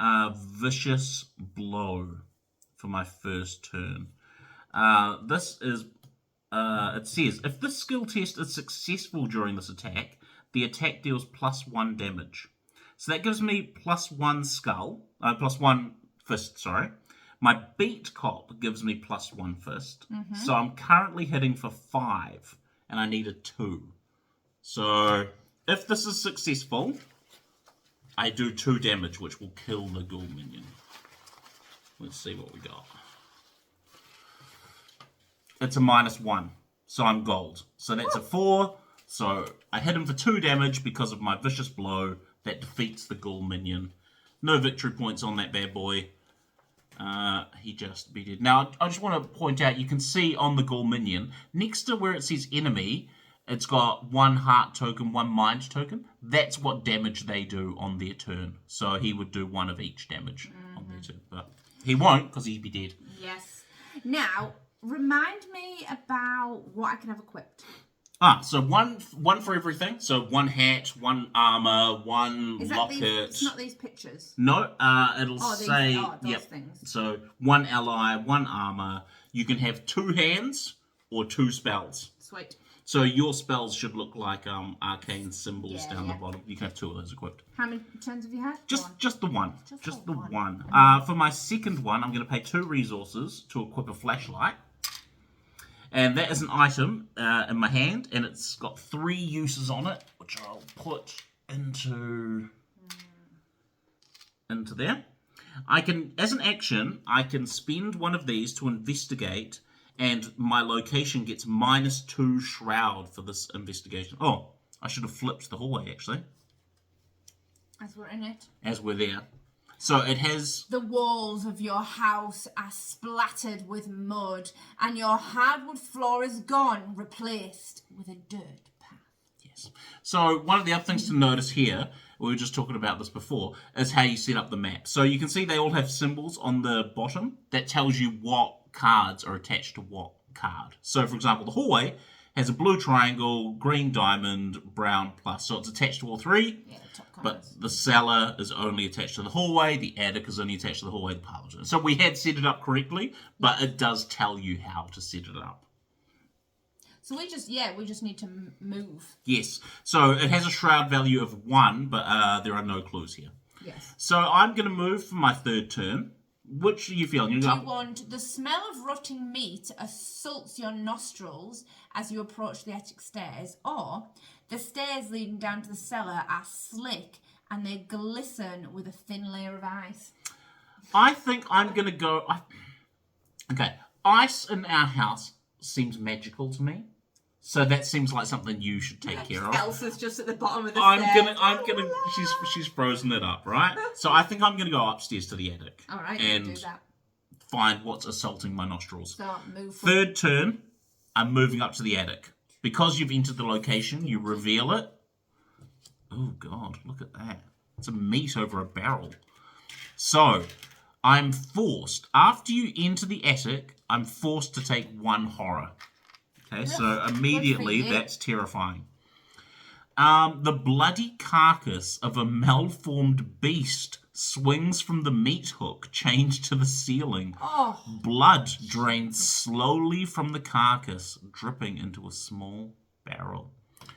Vicious Blow for my first turn. This is... it says, if this skill test is successful during this attack, the attack deals +1 damage. So that gives me +1 skull, +1 fist, sorry. My beat cop gives me +1 fist. So I'm currently hitting for 5, and I need a 2. So if this is successful, I do 2 damage, which will kill the ghoul minion. Let's see what we got. It's a -1, so I'm gold. So that's a 4. So I hit him for 2 damage because of my vicious blow. That defeats the ghoul minion. No victory points on that bad boy. He just beat it. Now, I just want to point out, you can see on the ghoul minion, next to where it says enemy, it's got 1 heart token, 1 mind token. That's what damage they do on their turn. So he would do 1 of each damage on their turn. But he won't, because he'd be dead. Yes. Now... remind me about what I can have equipped. So one for everything. So 1 hat, 1 armor, 1 locket. It's not these pictures. No, it'll say those things. So 1 ally, 1 armor. You can have 2 hands or 2 spells. Sweet. So your spells should look like arcane symbols down the bottom. You can have 2 of those equipped. How many turns have you had? Just the one. Just the one. For my second one, I'm going to pay 2 resources to equip a flashlight. And that is an item in my hand, and it's got 3 uses on it, which I'll put into there. I can, as an action, I can spend one of these to investigate, and my location gets -2 shroud for this investigation. Oh, I should have flipped the hallway, actually. As we're in it. As we're there. So it has... The walls of your house are splattered with mud, and your hardwood floor is gone, replaced with a dirt path. Yes. So one of the other things to notice here, we were just talking about this before, is how you set up the map. So you can see they all have symbols on the bottom that tells you what cards are attached to what card. So for example, the hallway has a blue triangle, green diamond, brown plus. So it's attached to all 3. Yeah, the top corners. But the cellar is only attached to the hallway, the attic is only attached to the hallway, the parlor. So we had set it up correctly, but it does tell you how to set it up. So we just need to move. Yes. So it has a shroud value of 1, but there are no clues here. Yes. So I'm going to move for my 3rd turn. Which are you feeling? Do you want the smell of rotting meat assaults your nostrils as you approach the attic stairs, or the stairs leading down to the cellar are slick and they glisten with a thin layer of ice? I think I'm going to go... Okay, ice in our house seems magical to me. So that seems like something you should take care of. Elsa's just at the bottom of the stairs. She's frozen it up, right? So I think I'm gonna go upstairs to the attic. All right, and do that. Find what's assaulting my nostrils. So move. 3rd turn, I'm moving up to the attic. Because you've entered the location, you reveal it. Oh God, look at that! It's a meat over a barrel. So I'm forced, after you enter the attic, I'm forced to take 1 horror. Okay, so immediately that's terrifying. The bloody carcass of a malformed beast swings from the meat hook chained to the ceiling. Oh. Blood drains slowly from the carcass, dripping into a small barrel.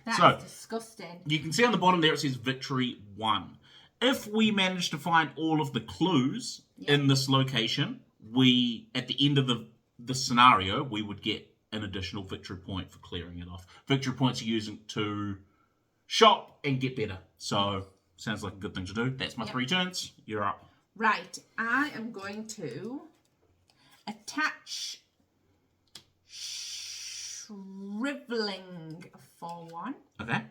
That's disgusting. You can see on the bottom there it says victory 1. If we manage to find all of the clues in this location, we, at the end of the scenario, we would get an additional victory point for clearing it off. Victory points are using to shop and get better. So, sounds like a good thing to do. That's my 3 turns. You're up. Right. I am going to attach Shriveling for 1. Okay.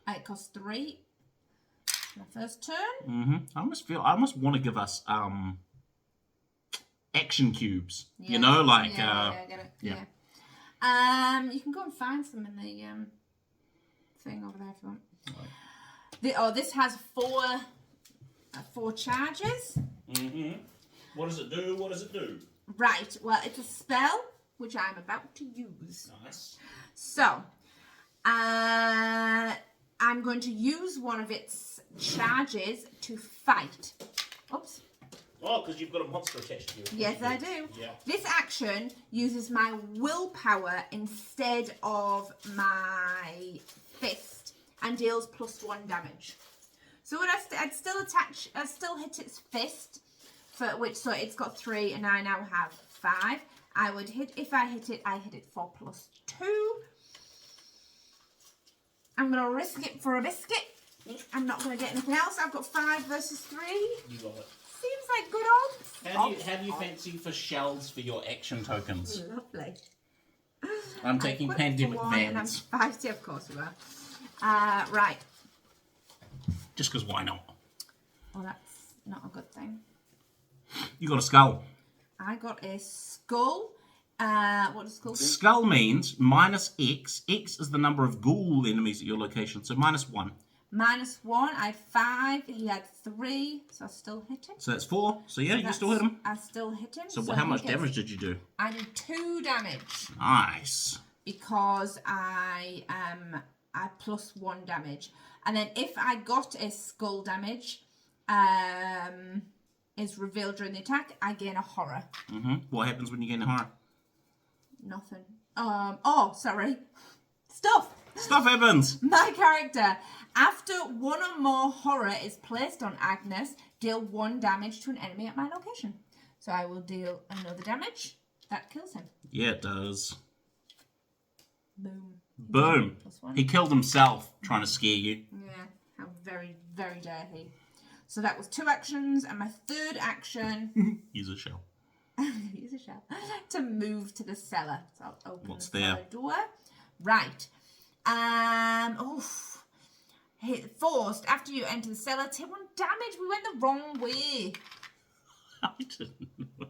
It costs 3. My first turn. I almost want to give us action cubes. Yeah. You know, like I get it. yeah. You can go and find some in the thing over there if you want. Right. This has 4 charges. What does it do? What does it do? Right. Well, it's a spell which I'm about to use. Nice. So, I'm going to use one of its charges to fight. Oops. Oh, because you've got a monster attached to you. Yes, I do. Yeah. This action uses my willpower instead of my fist and deals +1 damage. So I'd still hit its fist, so it's got 3 and I now have 5. If I hit it for +2. I'm going to risk it for a biscuit. I'm not going to get anything else. I've got 5 versus 3. You got it. Seems like good odds. How do you fancy for shells for your action tokens? Lovely. I'm taking pandemic And I'm vans. feisty, of course we are. Right. Just because why not? Well, that's not a good thing. You got a skull. I got a skull. What does skull do? Skull means -X. X is the number of ghoul enemies at your location, so -1. -1. I had 5. He had 3, so I still hit him. So that's 4. So yeah, you still hit him. I still hit him. So how much damage did you do? I did 2 damage Nice. because I +1 damage, and then if I got a skull damage, is revealed during the attack, I gain a horror. What happens when you gain a horror? Nothing. Sorry. Stuff happens. My character. After 1 or more horror is placed on Agnes, deal 1 damage to an enemy at my location. So I will deal another damage. That kills him. Yeah, it does. Boom. Boom. +1. He killed himself trying to scare you. Yeah. How very, very dare he. So that was 2 actions, and my third action... Use a shell. use a shell. To move to the cellar. So I'll open What's the there? cellar door. Right. Hit forced. After you enter the cellar, take 1 damage. We went the wrong way. I didn't know.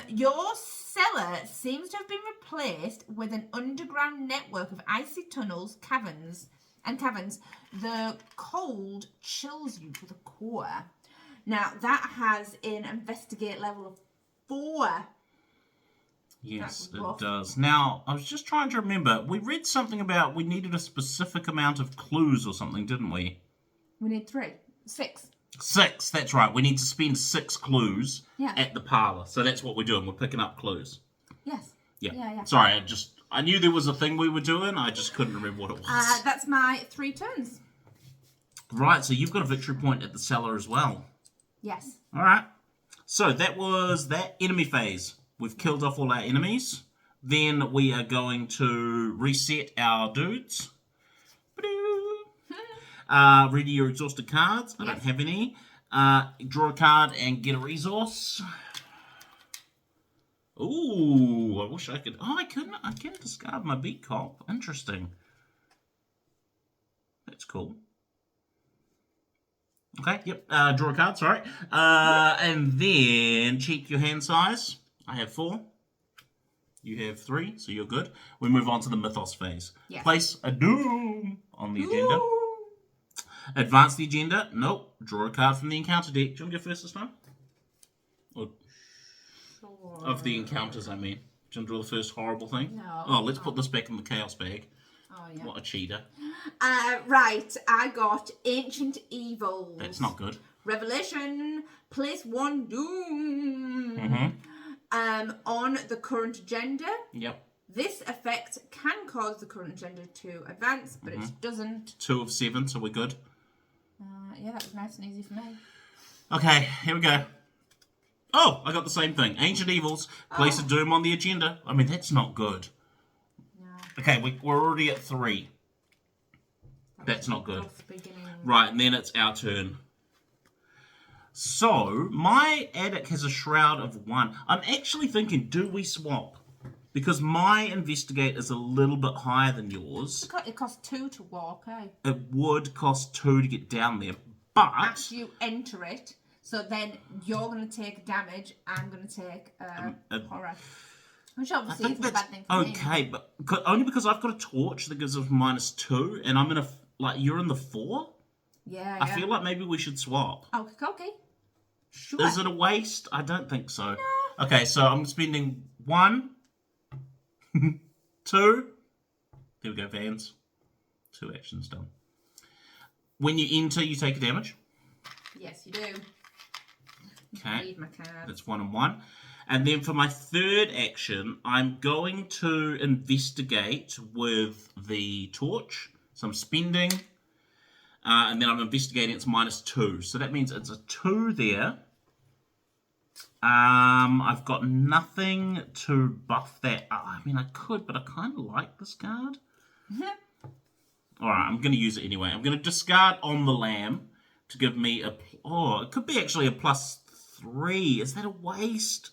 Your cellar seems to have been replaced with an underground network of icy tunnels, caverns. The cold chills you to the core. Now, that has an investigate level of 4. Yes, it does. Now, I was just trying to remember. We read something about we needed a specific amount of clues or something, didn't we? We need 6. 6, that's right. We need to spend 6 clues at the parlour. So that's what we're doing. We're picking up clues. Yes. Yeah. Sorry, I knew there was a thing we were doing. I just couldn't remember what it was. That's my 3 turns. Right, so you've got a victory point at the cellar as well. Yes. All right. So that was that enemy phase. We've killed off all our enemies. Then we are going to reset our dudes. Ready your exhausted cards. I don't have any. Draw a card and get a resource. Ooh, I wish I could. Oh, I couldn't. I can discard my beat cop. Interesting. That's cool. Okay, yep. Draw a card, sorry. And then check your hand size. I have 4. You have 3, so you're good. We move on to the mythos phase. Yes. Place a doom on the agenda. Advance the agenda. Nope. Draw a card from the encounter deck. Do you want to go first this time? Or of the encounters, I mean. Do you want to draw the first horrible thing? No. Oh, let's put this back in the chaos bag. Oh, yeah. What a cheater. Right. I got Ancient Evils. That's not good. Revelation. Place 1 doom. On the current agenda. Yep. This effect can cause the current agenda to advance, but it doesn't. 2 of 7, so we're good. Yeah, that was nice and easy for me. Okay, here we go. Oh, I got the same thing. Ancient Evils. Place a doom on the agenda. I mean, that's not good. No. Okay, we're already at 3. That's not good. Right, and then it's our turn. So, my attic has a shroud of 1. I'm actually thinking, do we swap? because my investigate is a little bit higher than yours. It costs 2 to walk, eh? It would cost 2 to get down there, but After you enter it, so then you're going to take damage, I'm going to take horror. Which obviously is a bad thing for me. Okay, but only because I've got a torch that gives us -2, and I'm in you're in the 4? Yeah, I feel like maybe we should swap. Okay. Sure. Is it a waste? I don't think so. No. Okay, so I'm spending 1, 2. There we go, Vans. 2 actions done. When you enter, you take a damage. Yes, you do. Okay. Read my card. That's 1 and 1. And then for my third action, I'm going to investigate with the torch. So I'm spending, and then I'm investigating. It's -2, so that means it's a 2 there. I've got nothing to buff that. I mean, I could, but I kind of like this card. All right, I'm going to use it anyway. I'm going to discard on the lamb to give me a. Oh, it could be actually a +3. Is that a waste?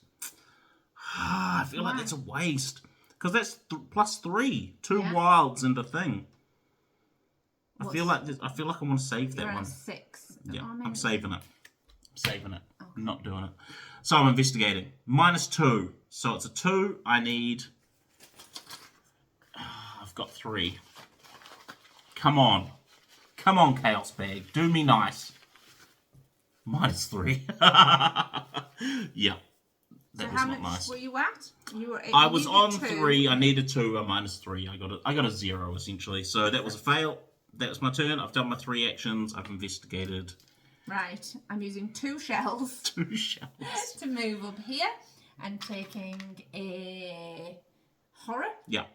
I feel like that's a waste because that's +3. 2 wilds and a thing. I feel like I want to save that one. 6. Yeah, I'm saving it. Okay. I'm not doing it. So I'm investigating. -2. So it's a 2. I need. I've got 3. Come on, Chaos Bag. Do me nice. -3. Yeah. That was not nice. Were you at? I was on 3. I needed 2. -3. I got a 0 essentially. So that was a fail. That was my turn. I've done my 3 actions. I've investigated. Right. I'm using 2 shells. 2 shells. To move up here and taking a horror. Yeah.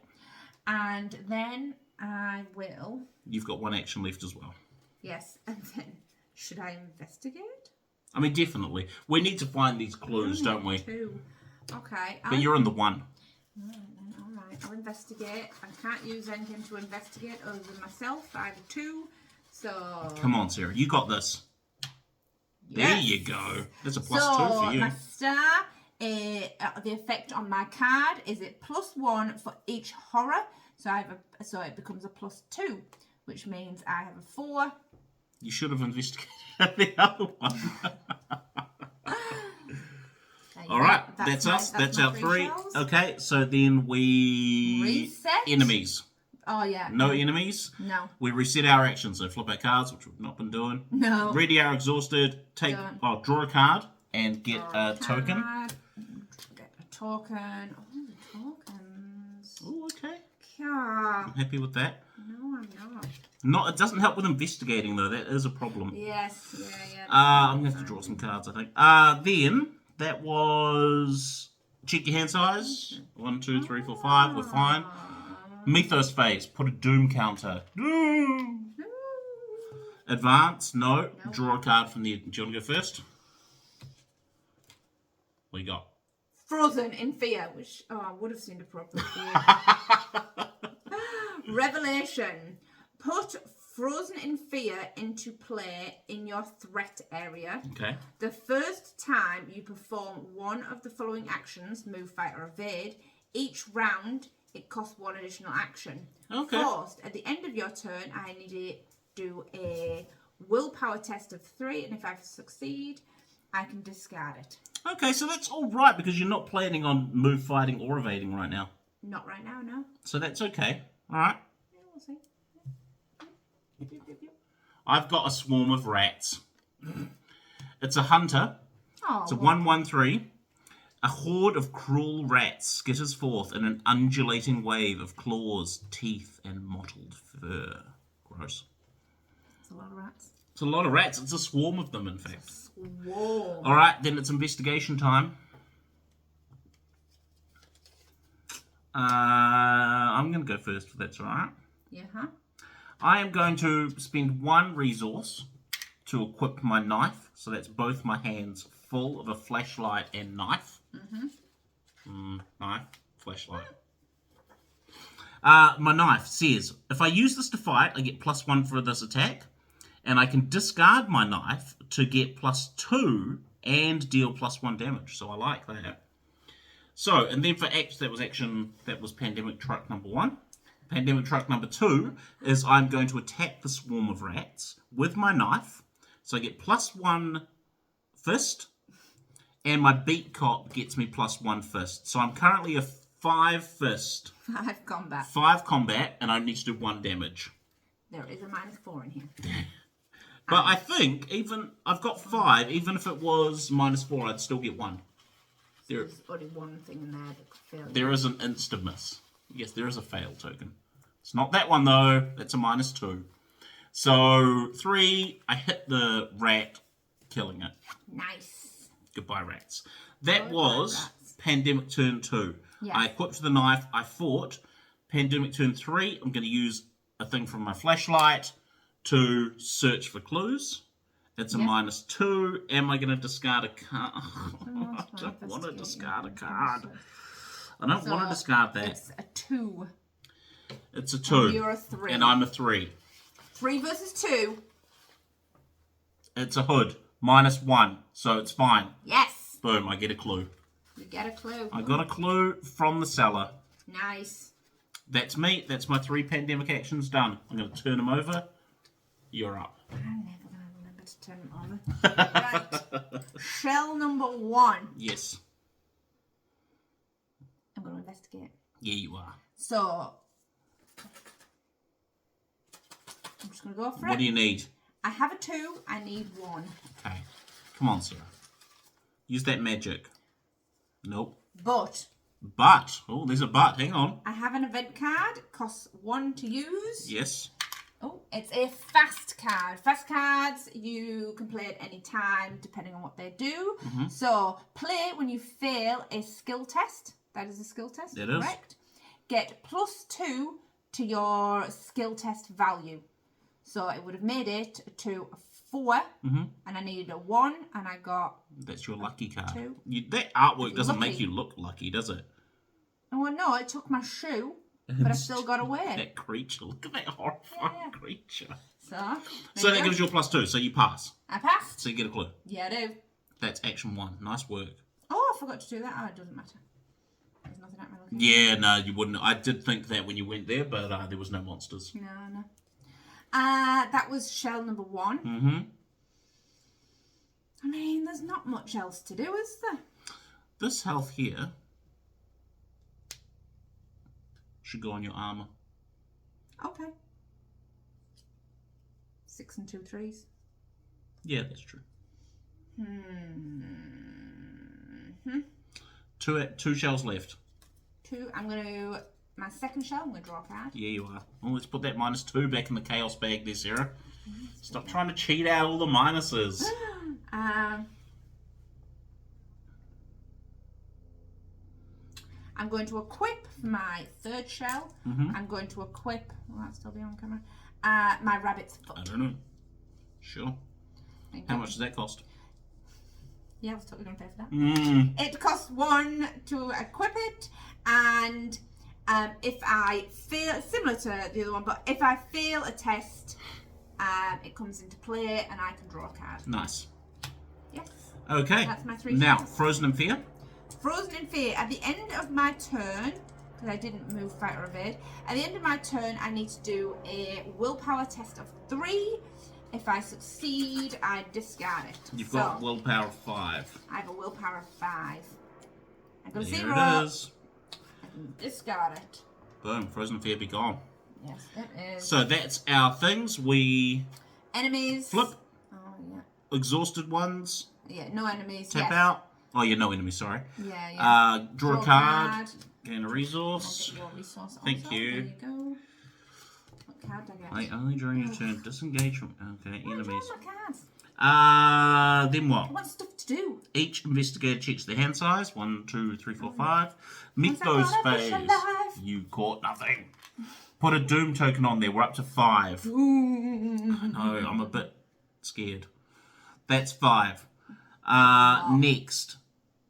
And then I will. You've got 1 action left as well. Yes. And then should I investigate? I mean, definitely. We need to find these clues, don't we? 2. Okay. But you're in the 1. All right. I'll investigate. I can't use anything to investigate other than myself. I have 2. So. Come on, Sarah. You got this. Yes. There you go. There's a +2 for you. My star, the effect on my card is it +1 for each horror. So it becomes a +2, which means I have a 4. You should have investigated the other one. All right, that's us. That's our 3. Shells. Okay, so then we reset. Enemies. Oh yeah. No enemies. No. We reset our actions. So flip our cards, which we've not been doing. No. Ready are exhausted. Draw a card and get a token. Get a token. Oh, the tokens. Oh, okay. Yeah. I'm happy with that. No, I'm not. It doesn't help with investigating though. That is a problem. Yes. Yeah. I'm gonna have to draw some cards, I think. Then that was check your hand size. 1, 2, 3, 4, 5. We're fine. Mythos phase. Put a doom counter. Doom. Advance. No. Draw a card from the. Do you want to go first? What you got? Frozen in fear, which I would have seemed appropriate for you. Revelation. Put Frozen in Fear into play in your threat area. Okay. The first time you perform one of the following actions, move, fight, or evade, each round it costs 1 additional action. Okay. First, at the end of your turn, I need to do a willpower test of 3, and if I succeed, I can discard it. Okay, so that's all right because you're not planning on move, fighting, or evading right now. Not right now, no. So that's okay. All right. Yeah, we'll see. I've got a swarm of rats. It's a hunter. Oh, it's a 1/1/3. A horde of cruel rats skitters forth in an undulating wave of claws, teeth, and mottled fur. Gross. It's a lot of rats. It's a lot of rats. It's a swarm of them, in fact. Swarm. All right, then it's investigation time. I'm going to go first if that's all right. Yeah. I am going to spend 1 resource to equip my knife. So that's both my hands full of a flashlight and knife. Knife, flashlight. My knife says, if I use this to fight, I get +1 for this attack. And I can discard my knife to get +2 and deal +1 damage. So I like that. So, and then for that was Pandemic Truck number 1. Pandemic Truck number 2 is I'm going to attack the swarm of rats with my knife. So I get +1 fist, and my beat cop gets me +1 fist. So I'm currently a 5 fist. 5 combat. 5 combat, and I need to do 1 damage. There is a -4 in here. But I think I've got 5, even if it was -4, I'd still get 1. There's only one thing in there that could fail. There is an insta-miss. Yes, there is a fail token. It's not that one, though. That's a -2. So, 3, I hit the rat, killing it. Nice. Goodbye, rats. That Goodbye, was rats. Pandemic Turn 2. Yes. I equipped the knife, I fought. Pandemic Turn 3, I'm going to use a thing from my flashlight to search for clues. It's a -2. Am I going to discard a card? I don't want to discard a card. I don't want to discard that. It's a 2. It's a 2. And you're a 3. And I'm a 3. 3 versus 2. It's a hood. -1. So it's fine. Yes. Boom, I get a clue. You get a clue. I got a clue from the cellar. Nice. That's me. That's my 3 pandemic actions done. I'm going to turn them over. You're up. I'm never going to remember to turn them over. Right. Shell number 1. Yes. I'm going to investigate. Yeah, you are. So, I'm just going to go for it. What do you need? I have a 2. I need 1. Okay. Come on, Sarah. Use that magic. Nope. But. Oh, there's a but. Hang on. I have an event card. It costs 1 to use. Yes. Oh, it's a fast card. Fast cards you can play at any time depending on what they do. Mm-hmm. So play when you fail a skill test. That is a skill test, it correct? Is. Get +2 to your skill test value. So it would have made it to a 4, and I needed a 1, and I got. That's your lucky card. 2. That artwork doesn't Lucky. make you look lucky, does it? Oh well, no, it took my shoe, but I still got away. That creature. Look at that horrifying creature. So that gives you a +2, so you pass. I passed. So you get a clue. Yeah, I do. That's action 1. Nice work. Oh, I forgot to do that. Oh, it doesn't matter. There's nothing at my location. Yeah, no, you wouldn't. I did think that when you went there, but there was no monsters. No. That was shell number 1. Mm-hmm. I mean, there's not much else to do, is there? This health here should go on your armor. Okay. 6 and 2 3s. Yeah, that's true. Mm-hmm. 2 shells left. 2. I'm going to... My second shell, I'm going to draw a card. Yeah, you are. Well, let's put that -2 back in the chaos bag there, Sarah. Stop trying to cheat out all the minuses. I'm going to equip my 3rd shell. Mm-hmm. I'm going to equip... Will that still be on camera? My rabbit's foot. I don't know. Sure. How much does that cost? Yeah, I was totally going to pay for that. Mm. It costs 1 to equip it, and if I fail, similar to the other one, but if I fail a test, it comes into play and I can draw a card. Nice. Yes. Okay. That's my 3 Now, shells. Frozen in Fear. Frozen in Fear. At the end of my turn, because I didn't move, fight, or evade, at the end of my turn, I need to do a willpower test of 3. If I succeed, I discard it. You've got willpower 5. I have a willpower of 5. I got a There 0. it is. I can discard it. Boom. Frozen in Fear be gone. Yes, it is. So that's our things. We Enemies. flip. Oh, yeah. Exhausted ones. Yeah, no enemies. Tap yes. out. Oh, yeah, no enemy, sorry. Yeah. Draw a card. Gain a I'll resource. get your resource Thank also. you. There you go. What card do I get? Wait, only during your turn. Disengage from... Okay, Why enemies. do I my cards? Then what? I want stuff to do. Each investigator checks their hand size. 1, 2, 3, 4, 5. Meet Once I those got a fish phase. alive. You caught nothing. Put a doom token on there. We're up to 5. Ooh. No, I'm a bit scared. That's 5. Next.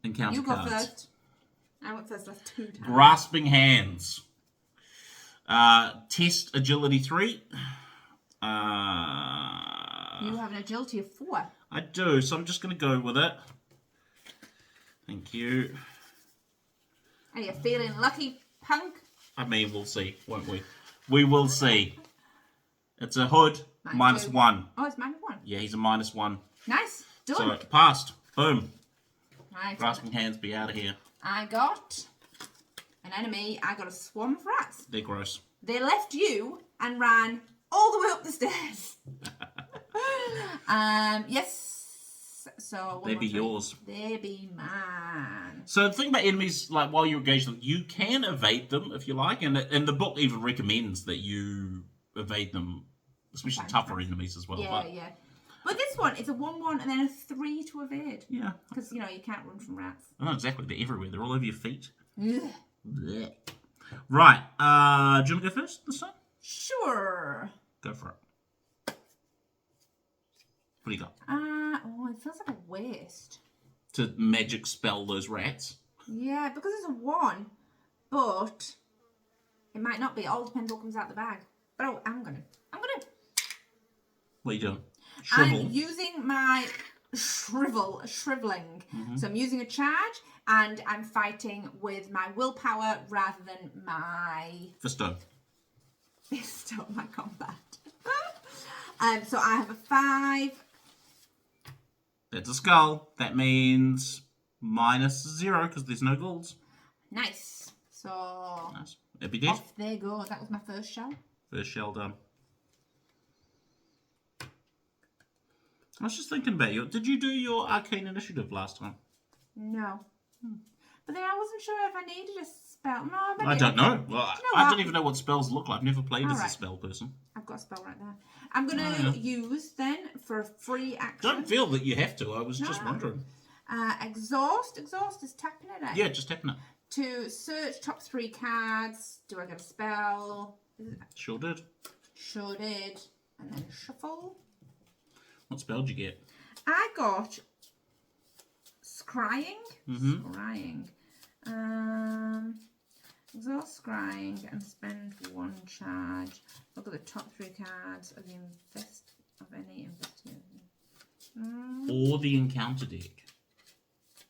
Encounter You go cards. first. I went first last 2 times. Grasping Hands. Test Agility 3. You have an agility of 4. I do, so I'm just going to go with it. Thank you. Are you feeling lucky, punk? I mean, we'll see, won't we? We will see. It's a hood, -2. -1. Oh, it's -1. Yeah, he's a -1. Nice. Done. So, passed. Boom. Right. Grasping hands, be out of here. I got an enemy. I got a swarm of rats. They're gross. They left you and ran all the way up the stairs. Yes. So They be yours. They be mine. So the thing about enemies, like while you engage them, you can evade them if you like, and the book even recommends that you evade them, especially tougher enemies as well. Yeah, yeah. But this one, it's a 1-1 and then a 3 to evade. Yeah. Because, you know, you can't run from rats. I know exactly. They're everywhere. They're all over your feet. Ugh. Blech. Right. Do you want to go first this time? Sure. Go for it. What do you got? Oh, it feels like a waste. To magic spell those rats? Yeah, because it's a 1, but it might not be. It all depends what comes out the bag. But oh, I'm gonna. What are you doing? Shrivel? I'm using my shriveling. Mm-hmm. So I'm using a charge, and I'm fighting with my willpower rather than my Fisto. my combat. So I have a 5. That's a skull. That means -0 because there's no ghouls. Nice. So Nice. It'd be dead. off they go. That was my first shell. First shell done. I was just thinking about you. Did you do your arcane initiative last time? No. But then I wasn't sure if I needed a spell. No, maybe I don't know. Well, you know I what? don't even know what spells look like. I've never played as a Alright. spell person. I've got a spell right there. I'm going to use then for a free action. Don't feel that you have to. I was just No. wondering. Exhaust. Exhaust is tapping it out. Yeah, just tapping it. To search top 3 cards. Do I get a spell? Sure did. Sure did. And then shuffle. What spell did you get? I got scrying. Mm-hmm. Scrying. Exhaust scrying and spend 1 charge. Look at the top 3 cards of the any investigation. Or the encounter deck.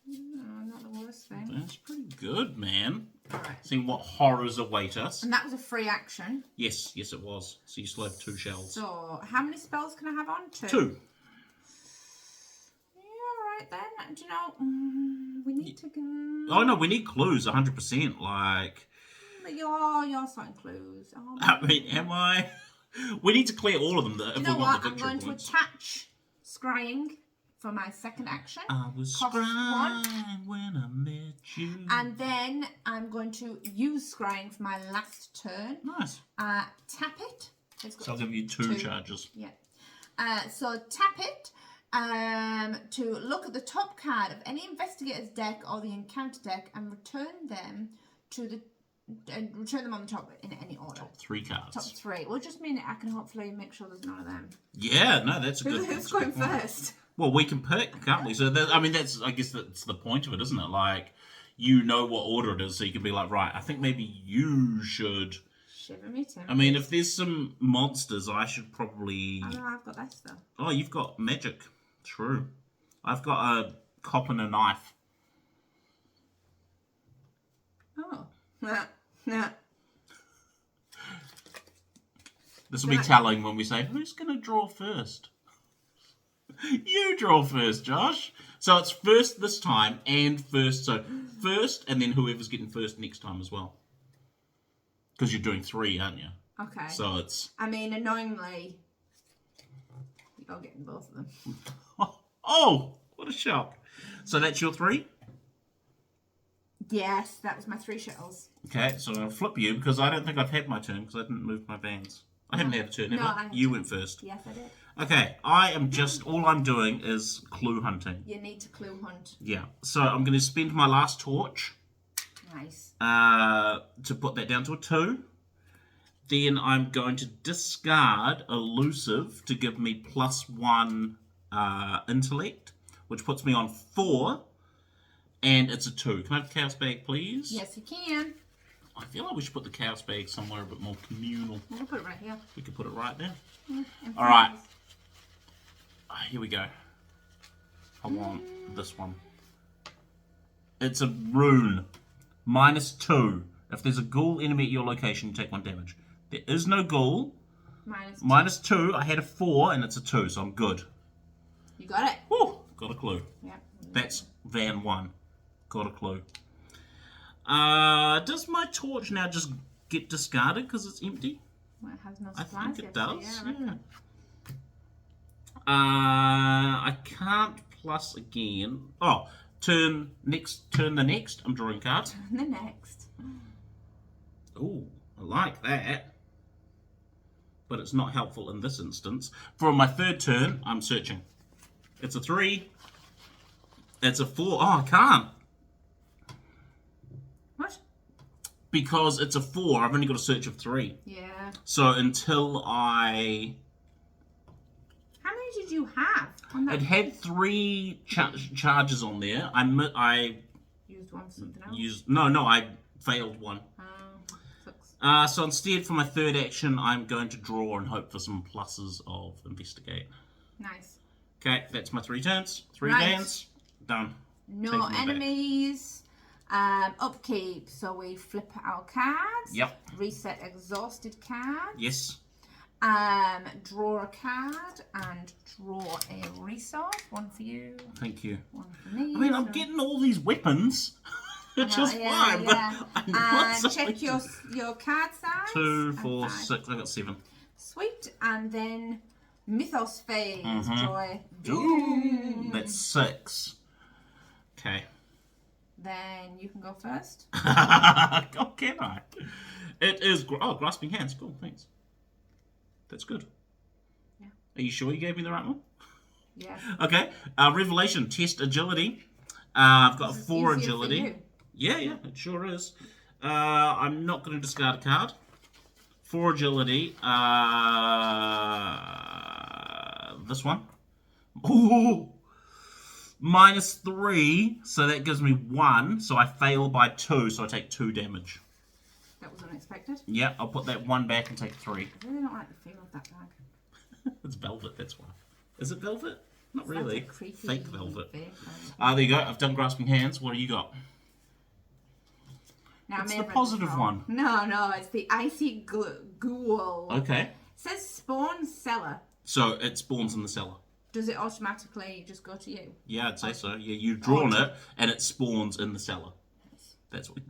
No, not the worst thing. That's pretty good, man. Alright. Seeing what horrors await us. And that was a free action. Yes, yes it was. So you still have 2 shells. So, how many spells can I have on? 2. 2. Yeah, alright then. Do you know, we need to go... Oh no, we need clues, 100%. Like... But you're starting clues. Oh, I mean, am I? We need to clear all of them if you we know want what? the I'm victory going to points. attach scrying for my second action. I was Cost scrying when I met you. And then I'm going to use scrying for my last turn. Nice. Tap it. So I'll give you 2 charges. Yeah. So tap it to look at the top card of any investigator's deck or the encounter deck and return them on the top in any order. Top 3 cards. Top 3. Well, just mean I can hopefully make sure there's none of them. Yeah, no, that's a good. Who's going first? Well, we can pick, can't we? So I guess that's the point of it, isn't it? Like, you know what order it is, so you can be like, right, I think maybe you should. Shiver me timbers. I mean, if there's some monsters, I should probably. Oh no, I've got this though. Oh, you've got magic. True. I've got a cop and a knife. Oh. Nah. This will be telling when we say, who's going to draw first? You draw first, Josh. So it's first this time and first. So first and then whoever's getting first next time as well. Because you're doing 3, aren't you? Okay. So it's... I mean, annoyingly, you're getting both of them. Oh, what a shock. So that's your 3? Yes, that was my 3 shells. Okay, so I'll flip you because I don't think I've had my turn because I didn't move my vans. I haven't had a turn, have I? You went first. Yes, I did. Okay, all I'm doing is clue hunting. You need to clue hunt. Yeah, so I'm going to spend my last torch. Nice. To put that down to a 2. Then I'm going to discard elusive to give me +1 intellect, which puts me on 4. And it's a 2. Can I have the chaos bag, please? Yes, you can. I feel like we should put the chaos bag somewhere a bit more communal. We'll put it right here. We could put it right there. In All right. Here we go. I want this one. It's a rune. -2. If there's a ghoul enemy at your location, you take 1 damage. There is no ghoul. -2. I had a 4 and it's a 2, so I'm good. You got it. Woo! Got a clue. Yeah. That's Van 1. Got a clue. Does my torch now just get discarded because it's empty? Well, it has no I supplies think it yet, does. so yeah. I can't plus again. Oh, turn the next. I'm drawing cards. The next. Ooh, I like that. But it's not helpful in this instance. For my third turn, I'm searching. It's a 3. It's a 4. Oh, I can't. What? Because it's a 4, I've only got a search of 3. Yeah. So until I... How many did you have? On that It had 3 charges on there. I used one for something else. I failed one. Sucks. So instead, for my third action, I'm going to draw and hope for some pluses of investigate. Nice. Okay, that's my 3 turns. 3 Right. hands. Done. No Taking them back. enemies. Upkeep. So we flip our cards. Yep. Reset exhausted cards. Yes. Draw a card and draw a resource. One for you. Thank you. One for me. I mean, I'm getting all these weapons. Which is fine, but I want something check your card size. 2, and 4, 5. 6. I got 7. Sweet. And then Mythos phase. Draw Ooh, that's 6. Okay. Then you can go first. Oh, can I? It is... Grasping Hands. Cool, thanks. That's good. Yeah. Are you sure you gave me the right one? Yeah. Okay. Revelation. Test agility. I've got a 4 agility. For you. Yeah, it sure is. I'm not going to discard a card. 4 agility. This one. Ooh! -3, so that gives me 1. So I fail by 2, so I take 2 damage. That was unexpected. Yeah, I'll put that 1 back and take 3. I really don't like the feel of that bag. It's velvet, that's why. Is it velvet? Not Sounds really. like creepy, Fake velvet. fake. There you go. I've done Grasping Hands. What do you got? Now, It's I may the have read positive this one. wrong. No, it's the icy ghoul. Okay. It says spawn cellar. So it spawns in the cellar. Does it automatically just go to you? Yeah, I'd say so. Yeah, you've drawn it, and it spawns in the cellar. That's what...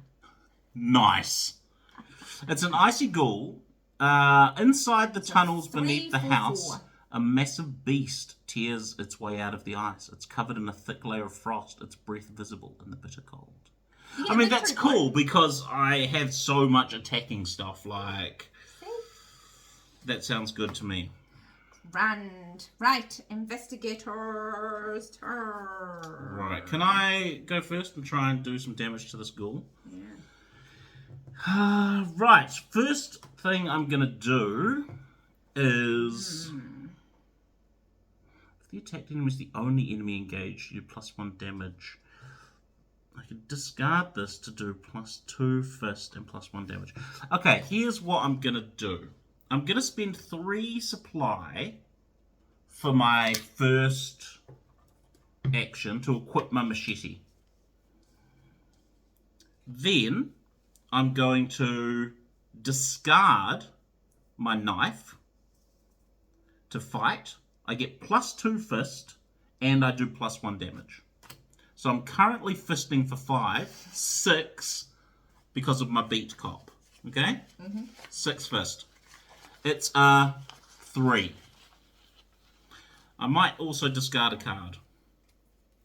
Nice. It's an icy ghoul. Inside the tunnels beneath the house, a massive beast tears its way out of the ice. It's covered in a thick layer of frost, its breath visible in the bitter cold. I mean, that's cool because I have so much attacking stuff, like... That sounds good to me. Rand. Right, investigator's turn. Right, can I go first and try and do some damage to this ghoul? Yeah. Right, first thing I'm going to do is... If the attacked enemy is the only enemy engaged, you do +1 damage. I could discard this to do +2 fist and +1 damage. Okay, here's what I'm going to do. I'm going to spend 3 supply for my first action to equip my machete. Then I'm going to discard my knife to fight. I get +2 fist and I do +1 damage. So I'm currently fisting for 5, 6 because of my beat cop. Okay? 6 fist. It's 3. I might also discard a card.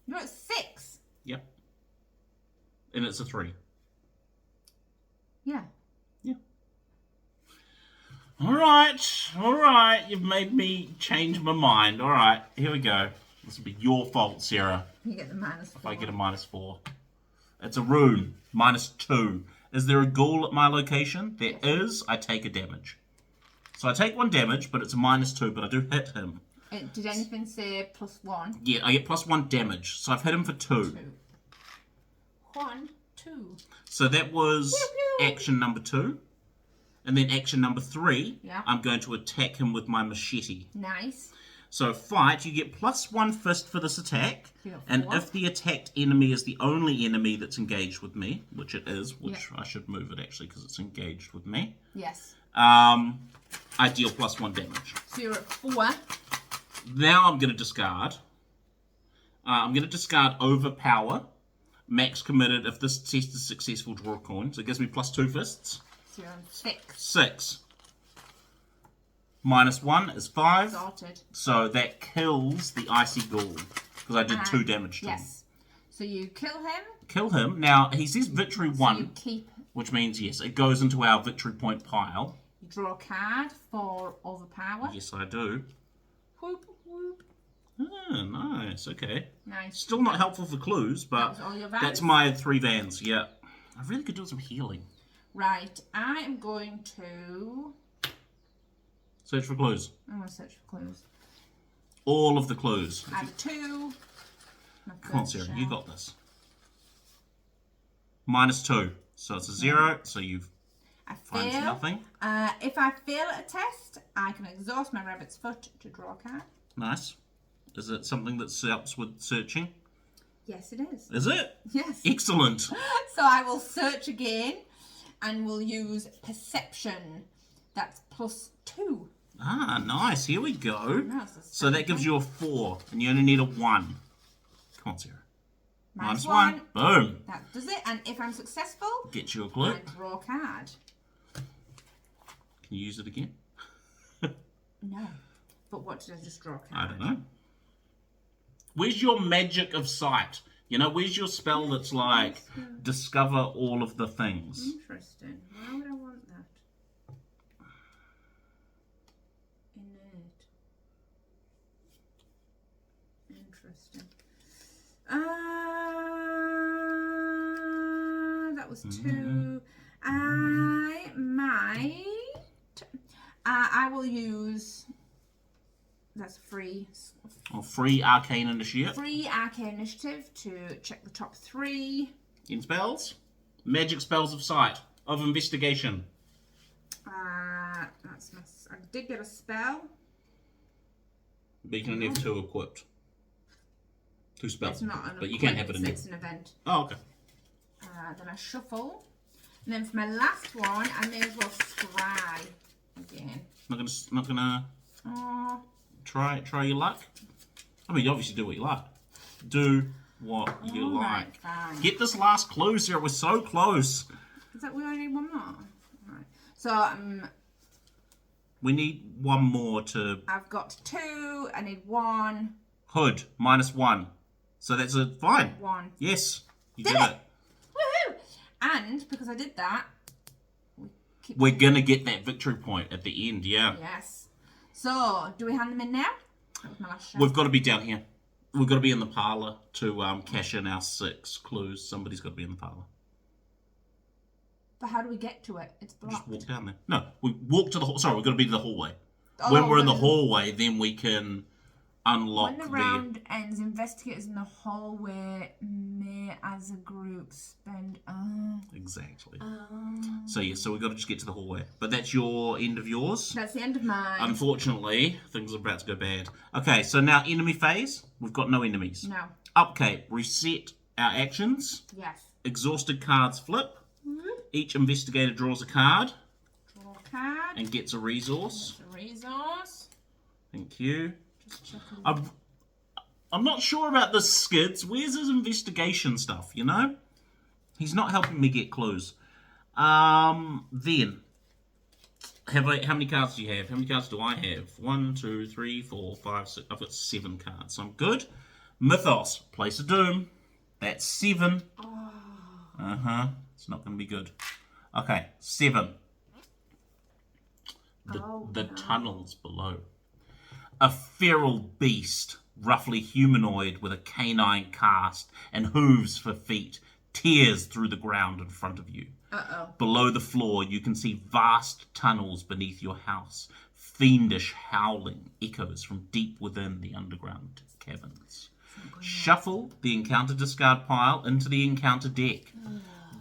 You're at 6. Yep. And it's a 3. Yeah. Yeah. Alright. You've made me change my mind. Alright, here we go. This will be your fault, Sarah. You get the -4. If I get a -4. It's a rune. -2. Is there a ghoul at my location? There is. I take a damage. So I take 1 damage, but it's a -2, but I do hit him. Did anything say +1? Yeah, I get +1 damage. So I've hit him for 2. 1, 2. So that was Pew, pew. action number 2. And then action number 3, Yeah. I'm going to attack him with my machete. Nice. So fight, you get +1 fist for this attack. You got And 4. if the attacked enemy is the only enemy that's engaged with me, which it is, which I should move it actually because it's engaged with me, Yes. I deal +1 damage. So you're at 4. Now I'm going to discard. I'm going to discard Overpower. Max committed. If this test is successful, draw a coin. So it gives me +2 fists. So you're on 6. 6. -1 is 5. Sorted. So that kills the Icy Ghoul. Because I did 2 damage to him. Yes. So you kill him. Kill him. Now, he says victory 1. You keep. Which means, yes, it goes into our victory point pile. You draw a card for Overpower. Yes, I do. Whoop, whoop. Oh, nice. Okay. Nice. Still not helpful for clues, but That was all your vans? that's my 3 vans, yeah. I really could do some healing. Right. I am going to... Search for clues. I'm going to search for clues. All of the clues. I have a 2. Come on, Sarah, you got this. -2. So it's a 0, so you I find fail. nothing. If I fail at a test, I can exhaust my rabbit's foot to draw a card. Nice. Is it something that helps with searching? Yes, it is. Is it? Yes. Excellent. So I will search again and we'll use perception. That's +2. Ah, nice. Here we go. Nice, that's So that gives you a 4, and you only need a 1. Come on, Sarah. -1. Boom. That does it. And if I'm successful, Get you a clue. I draw a card. Can you use it again? No. But what did I just draw a card? I don't know. Where's your magic of sight? You know, where's your spell that's like, discover all of the things? Interesting. Why would I want that? Innate. Interesting. That was 2. I might... I will use... That's free. Or free arcane initiate. Free Arcane Initiative to check the top 3. In spells? Magic spells of sight. Of investigation. That's my... I did get a spell. But you can only have 2 equipped. 2 spells. It's not an but you can't have it in there. It's an event. Oh, okay. Then I shuffle. And then for my last one, I may as well scry again. Not gonna Oh, try your luck. I mean, you obviously do what you like. Do what you alright, like. fine. Get this last clue, Sarah. We're so close. Is that we only need one more? Right. So We need 1 more to I've got 2. I need 1. hood. -1. So that's a fine. 1. Yes. You Did did it? it. Woohoo! And because I did that, We're gonna get that victory point at the end, yeah. yes. So do we hand them in now? That was my last shot. We've got to be down here. We've got to be in the parlour to cash in our 6 clues. Somebody's got to be in the parlour. But how do we get to it? It's blocked. Just walk down there. No, we walk to the hall. Sorry, we've got to be to the hallway. Oh, when we're in the when- hallway, then we can unlock When the round ends, investigators in the hallway may, as a group, spend. Exactly. So yeah, so we've got to just get to the hallway. But that's your end of yours. That's the end of mine. Unfortunately, things are about to go bad. Okay, so now enemy phase. We've got no enemies. No. Upkeep. Reset our actions. Yes. Exhausted cards flip. Each investigator draws a card Draw a card. and gets a resource. That's a resource. Thank you. Just checking. I'm not sure about the skids. Where's his investigation stuff, you know? He's not helping me get clues. Then, how many cards do you have? How many cards do I have? 1, 2, 3, 4, 5, 6. I've got 7 cards, so I'm good. Mythos, Place of Doom. That's 7. It's not going to be good. Okay, 7. The tunnels below. A feral beast, roughly humanoid with a canine cast and hooves for feet, tears through the ground in front of you. Below the floor, you can see vast tunnels beneath your house. Fiendish howling echoes from deep within the underground caverns. Shuffle the encounter discard pile into the encounter deck.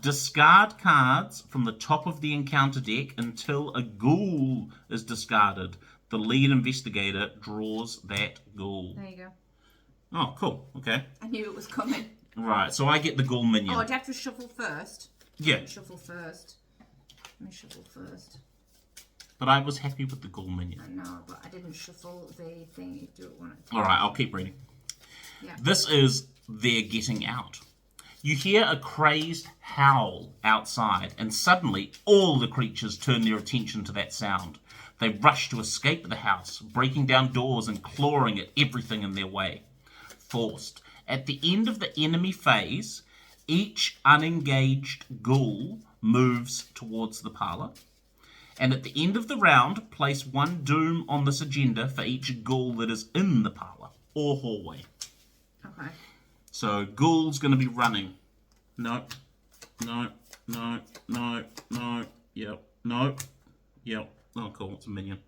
Discard cards from the top of the encounter deck until a ghoul is discarded. the lead investigator draws that ghoul. There you go. Oh, cool. Okay. I knew it was coming. Right, so I get the ghoul minion. Oh, do you have to shuffle first? Yeah. Shuffle first. Let me shuffle first. But I was happy with the ghoul minion. I know, but I didn't shuffle the thing. You do it one at a time. Alright, I'll keep reading. Yeah. This is They're Getting Out. You hear a crazed howl outside, and suddenly all the creatures turn their attention to that sound. They rush to escape the house, breaking down doors and clawing at everything in their way. Forced. At the end of the enemy phase, each unengaged ghoul moves towards the parlour. And at the end of the round, place 1 doom on this agenda for each ghoul that is in the parlour or hallway. Okay. So, ghoul's going to be running. No. No. No. No. No. Yep. No. Yep. Oh, cool. It's a minion.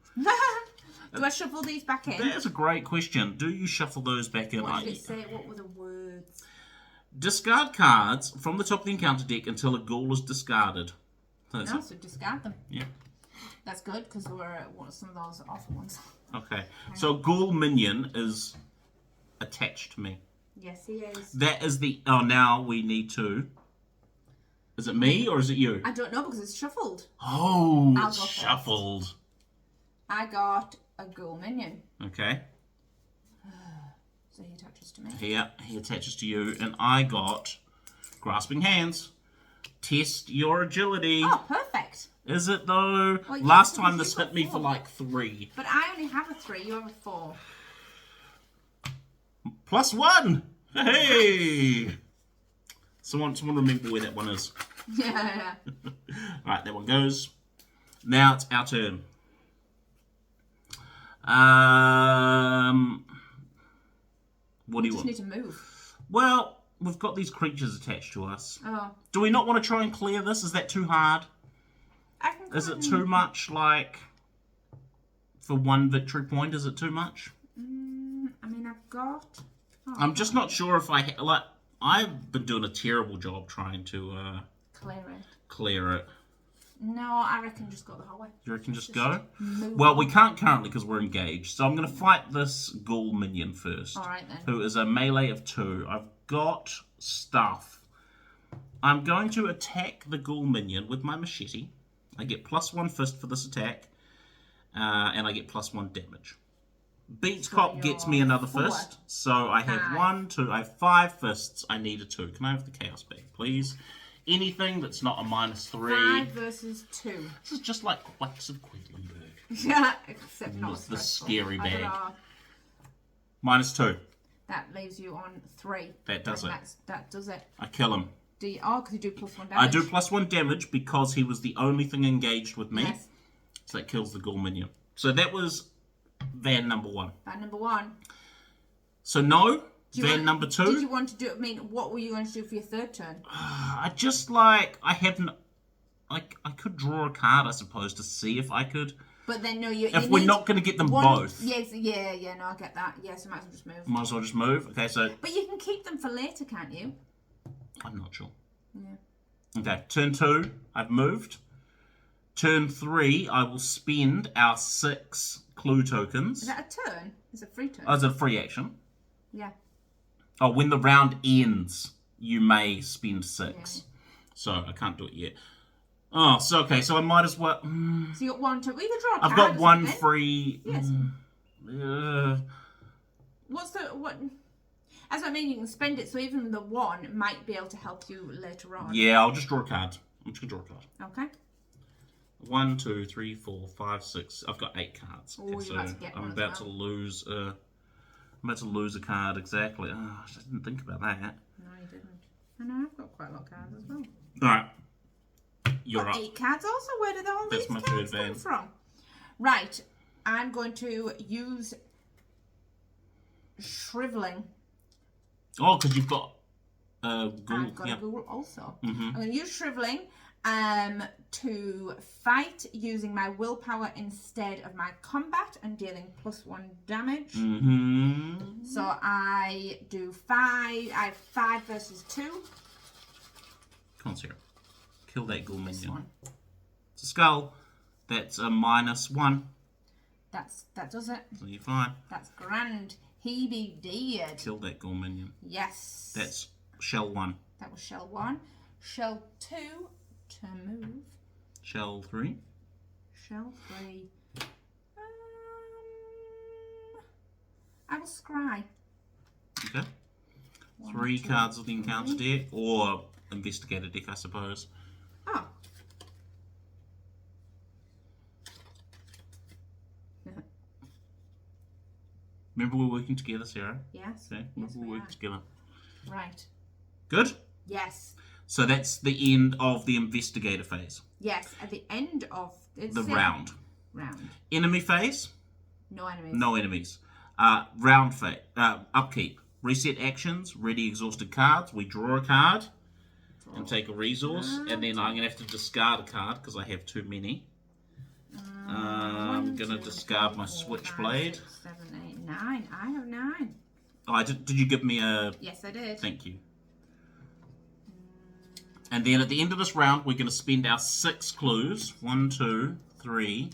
Do I shuffle these back in? That is a great question. Do you shuffle those back in? What did it say? What were the words? Discard cards from the top of the encounter deck until a ghoul is discarded. No, so discard them. Yeah. That's good, because there were some of those awful ones. Okay. So, ghoul minion is attached to me. Yes, he is. That is the... Oh, now we need to... Is it me or is it you? I don't know, because it's shuffled. Oh, I'll it's go first. shuffled. I got a ghoul minion. Okay. So he attaches to me. Here, he attaches to you. And I got Grasping Hands. Test your agility. Oh, perfect. Is it though? Well, yes, Last because time this you've got hit me 4. for like 3. But I only have a 3. You have a 4. +1! Hey! Someone remember where that one is. Yeah. Alright, that one goes. Now it's our turn. What do you Just want? need to move. Well, we've got these creatures attached to us. Oh. Do we not want to try and clear this? Is that too hard? I can Is it too much, like, for 1 victory point? Is it too much? I mean, I've got... Oh, I'm just not sure if I've been doing a terrible job trying to clear it. No, I reckon just go the whole way. You reckon just go? Move. Well, we can't currently because we're engaged. So I'm going to fight this ghoul minion first. Alright then. Who is a melee of 2. I've got stuff. I'm going to attack the ghoul minion with my machete. I get +1 fist for this attack. And I get +1 damage. Beats Cop gets me another fist. So I have 1, 2, I have 5 fists. I need a 2. Can I have the chaos back, please? Anything that's not a -3. 5 versus 2. This is just like Quacks of Quedlinburg. Yeah, except not With the stressful. scary I don't bag. know. -2. That leaves you on 3. That does it. That does it. I kill him. Do you, because you do +1 damage. I do +1 damage because he was the only thing engaged with me. Yes. So that kills the ghoul minion. So that was van number 1. Van number 1. So no, Do you van want- number 2. Did you want to do? I mean, what were you going to do for your 3rd turn? I just like I haven't. Like I could draw a card, I suppose, to see if I could. But then no, you. If we're not going to get them both, Yes, yeah. No, I get that. Yes, you might as well just move. might as well just move. Okay, so But you can keep them for later, can't you? I'm not sure. Yeah. Okay, turn 2, I've moved. Turn 3, I will spend our 6 clue tokens. Is that a turn? It's a free turn. Oh, is it a free action? Yeah. Oh, when the round ends, you may spend 6. Yeah. So I can't do it yet. Oh, so okay, so I might as well. So you got 1 turn. We can draw a I've card got or 1 something. free. Yes. What's what? As I mean, you can spend it, so even the 1 might be able to help you later on. Yeah, I'll just draw a card. I'm just gonna draw a card. Okay. 1, 2, 3, 4, 5, 6. I've got 8 cards. Oh, you're so about to get one I'm as about well. to lose. I'm about to lose a card exactly. Oh, I didn't think about that. No, you didn't. I know I've got quite a lot of cards as well. All right, you're Got up. 8 cards also. Where did all That's these my cards third come van. from? Right. I'm going to use shriveling. Oh, because you've got ghoul. I've got Yeah. a ghoul also. Mhm. I'm going to use shriveling to fight using my willpower instead of my combat and dealing +1 damage. Mm-hmm. So I do 5. I have 5 versus 2. Come on, Sarah. Kill that ghoul This minion. one. It's a skull. That's a -1. That does it. So you're fine. That's grand. He be dead. Kill that ghoul minion. Yes. That's shell 1. That was shell 1. Shell 2 to move. Shell 3. Shell 3. I will scry. Okay. 3 cards of the encounter deck, or investigator deck, I suppose. Oh. Remember we're working together, Sarah? Yes. Okay. Yes, We're working together. Right. Good? Yes. So that's the end of the investigator phase. Yes, at the end of The round. Round. Enemy phase? No enemies. No enemies. Round phase. Upkeep. Reset actions. Ready exhausted cards. We draw a card and take a resource. And then I'm going to have to discard a card because I have too many. I'm going to discard my switchblade. 6, 7, 8, 9. I have 9. Oh, did you give me a... Yes, I did. Thank you. And then at the end of this round, we're going to spend our 6 clues. 1, 2, 3,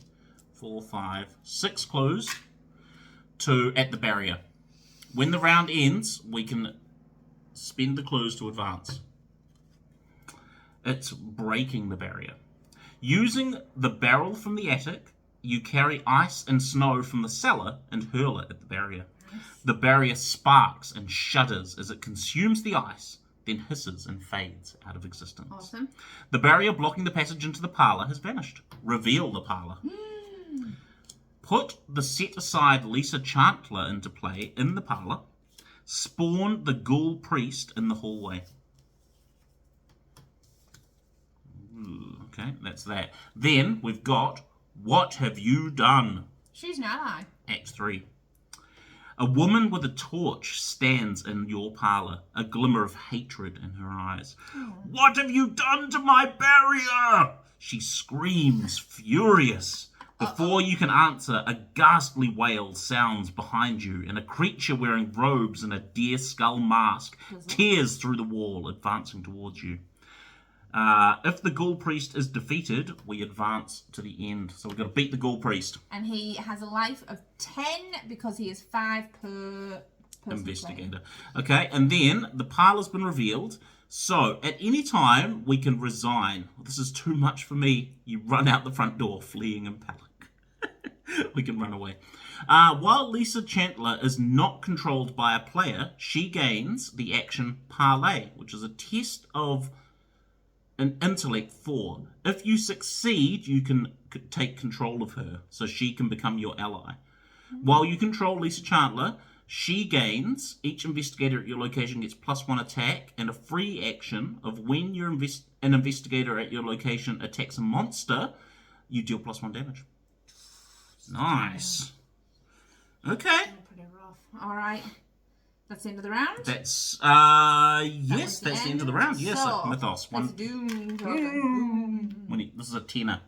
4, 5, 6 clues at the barrier. When the round ends, we can spend the clues to advance. It's breaking the barrier. Using the barrel from the attic, you carry ice and snow from the cellar and hurl it at the barrier. Nice. The barrier sparks and shudders as it consumes the ice, then hisses and fades out of existence. Awesome. The barrier blocking the passage into the parlour has vanished. Reveal the parlour. Put the set-aside Lisa Chantler into play in the parlour. Spawn the ghoul priest in the hallway. Okay, that's that. Then we've got What Have You Done? She's an ally. Act 3. A woman with a torch stands in your parlour, a glimmer of hatred in her eyes. Oh. What have you done to my barrier? She screams, furious. Before you can answer, a ghastly wail sounds behind you, and a creature wearing robes and a deer skull mask tears through the wall, advancing towards you. If the ghoul priest is defeated, we advance to the end. So we've got to beat the ghoul priest. And he has a life of 10 because he is 5 per investigator. Okay, and then the parlour's been revealed. So at any time, we can resign. This is too much for me. You run out the front door, fleeing in panic. We can run away. While Lisa Chantler is not controlled by a player, she gains the action Parlay, which is a test of an intellect 4. If you succeed, you can take control of her, so she can become your ally. While you control Lisa Chantler, she gains, each investigator at your location gets +1 attack, and a free action of when you're an investigator at your location attacks a monster, you deal +1 damage. Nice. Okay. Pretty rough. Alright. That's the end of the round? That's, yes, that's the end of the round. Yes, so, Mythos. Let's doom. This is a 10er.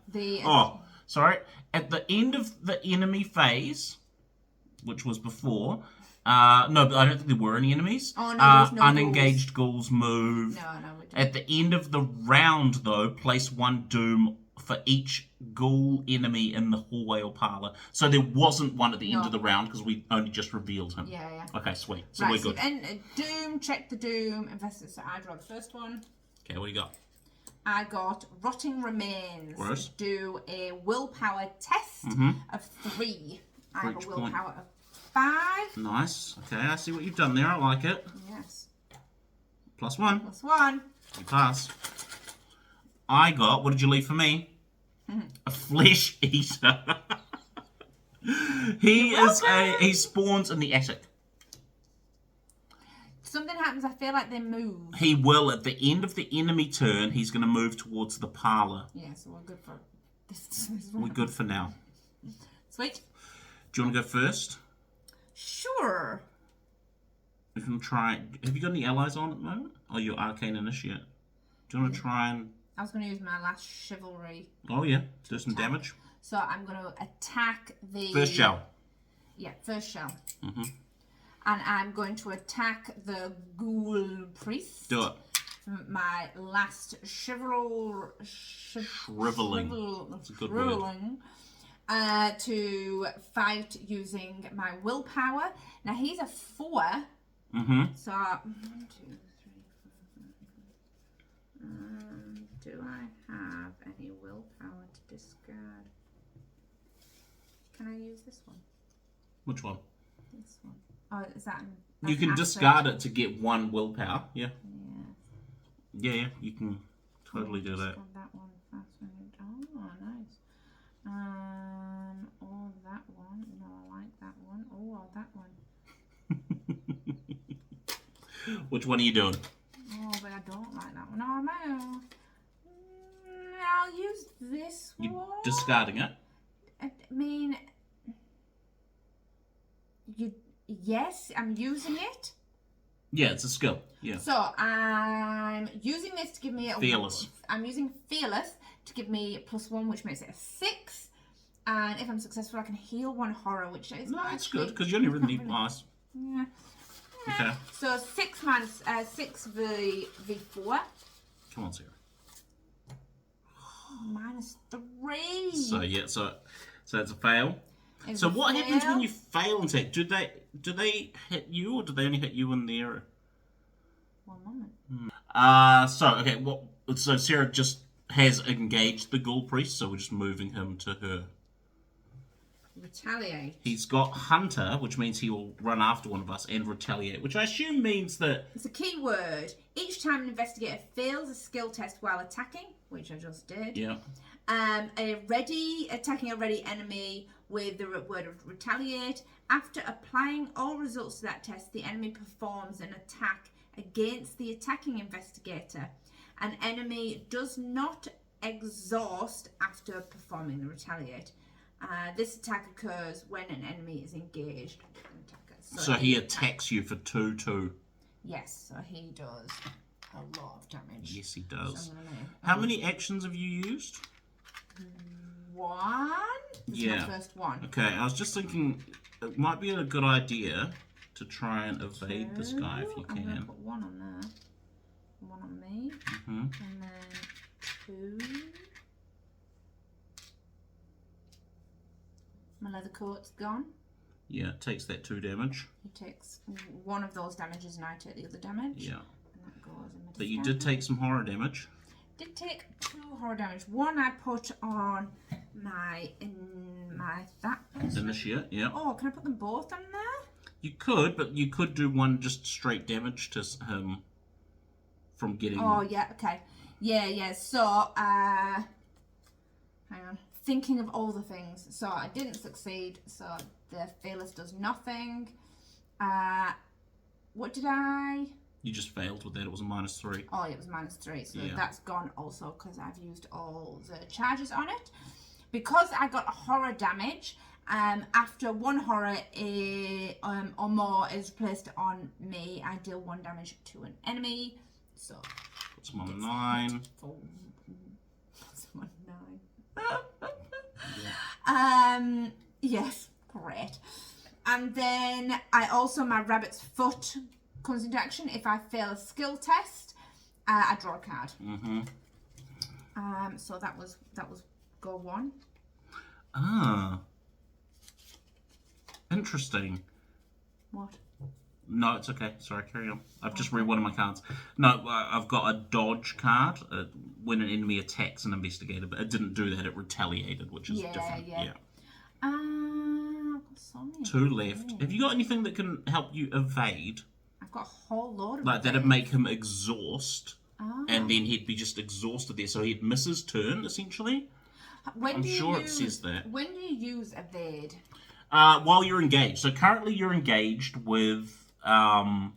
Oh, sorry. At the end of the enemy phase, which was before, no, but I don't think there were any enemies. Oh, no, there was no unengaged ghouls move. No, we didn't. At the end of the round, though, place 1 doom for each ghoul enemy in the hallway or parlour. So there wasn't one at the end of the round because we only just revealed him. Yeah. Okay, sweet. So right, we're good. And doom, check the doom, investigate. So I draw the first one. Okay, what do you got? I got Rotting Remains. Gross. Do a willpower test of 3. I have a willpower of 5. Nice. Okay, I see what you've done there. I like it. Yes. +1. +1. You pass. I got, what did you leave for me? A flesh eater. He spawns in the attic. Something happens, I feel like they move. He will, at the end of the enemy turn, he's going to move towards the parlour. Yeah, so we're good for this. We're good for now. Sweet. Do you want to go first? Sure. We can try. Have you got any allies on at the moment? Oh, your arcane initiate. Do you want to try and... I was going to use my last chivalry. Oh, yeah. Do some damage. So I'm going to attack the... First shell. Yeah, first shell. And I'm going to attack the ghoul priest. Do it. My last Shriveling. That's a good word. to fight using my willpower. Now he's a 4. So 1, 2, 3, 4, 5. Do I have any willpower to discard? Can I use this one? Which one? This one. Oh, is that? You can discard it to get 1 willpower. Yeah. Yeah, you can totally do that. That one. Oh, nice. Oh, that one. No, I like that one. Oh, that one. Which one are you doing? Oh, but I don't like that one. Oh, no. I'll use this one. You're discarding it? I mean, yes, I'm using it. Yeah, it's a skill. Yeah. So I'm using this to give me a Fearless. I'm using Fearless to give me +1, which makes it a 6. And if I'm successful, I can heal 1 horror, which is No, that's good because you only really need ice. Yeah. Okay. So 6 minus 6 v4. Come on, Sarah. -3. So yeah, so it's a fail. It's So a what happens fail. when you fail an attack? Do they hit you, or do they only hit you in the area? 1 moment. So Sarah just has engaged the Ghoul Priest, so we're just moving him to her. Retaliate. He's got Hunter, which means he will run after one of us, and Retaliate, which I assume means that... It's a key word. Each time an investigator fails a skill test while attacking, which I just did. Yeah. Attacking a ready enemy with the word of Retaliate. After applying all results to that test, the enemy performs an attack against the attacking investigator. An enemy does not exhaust after performing the Retaliate. This attack occurs when an enemy is engaged with an attacker. So he attacks you for 2/2. Yes, so he does a lot of damage. Yes, he does. So How many actions have you used? 1. This is my first one. Okay, I was just thinking it might be a good idea to try and evade this guy if you I'm going to can. put 1 on there. 1 on me. And then 2. My leather coat's gone. Yeah, it takes that 2 damage. He takes 1 of those damages and I take the other damage. Yeah. And that goes in my But you did take some horror damage. Did take 2 horror damage. 1 I put on my Initiate, yeah. Oh, can I put them both on there? You could, but you could do 1 just straight damage to him from getting... Oh, yeah, okay. Yeah. So, hang on. Thinking of all the things. So, I didn't succeed. So, the Fearless does nothing. What did I... You just failed with that. It was a -3. Oh, it was -3. So, Yeah. that's gone also because I've used all the charges on it. Because I got horror damage, after 1 horror or more is placed on me, I deal 1 damage to an enemy. So Puts him on 9. That's 9. Yes, great. And then my rabbit's foot comes into action. If I fail a skill test, I draw a card. So that was go 1. Ah. Interesting. What? No, it's okay. Sorry, carry on. I've just read one of my cards. No, I've got a dodge card when an enemy attacks an investigator, but it didn't do that. It retaliated, which is different. Yeah. I've got so many. 2 left. Have you got anything that can help you evade? I've got a whole load of Like, that'd make him exhaust, Oh. and then he'd be just exhausted there, so he'd miss his turn, essentially. I'm sure it says that. When do you use evade? While you're engaged. So currently you're engaged with him.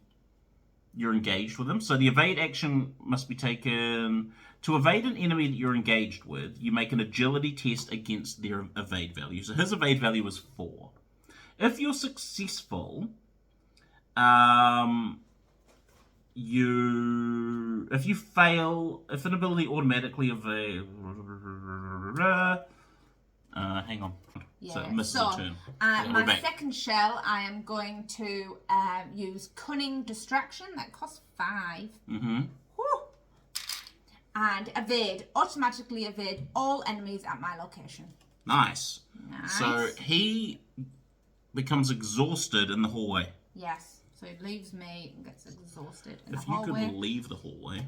So the evade action must be taken to evade an enemy that you're engaged with. You make an agility test against their evade value. So his evade value is 4. If you're successful, if you fail, if an ability automatically evade, hang on. Yeah. So it misses a turn. My second shell, I am going to use Cunning Distraction. That costs 5. Mm-hmm. Whew. And evade. Automatically evade all enemies at my location. Nice. Nice. So he becomes exhausted in the hallway. Yes. So he leaves me and gets exhausted in If the hallway. you could leave the hallway,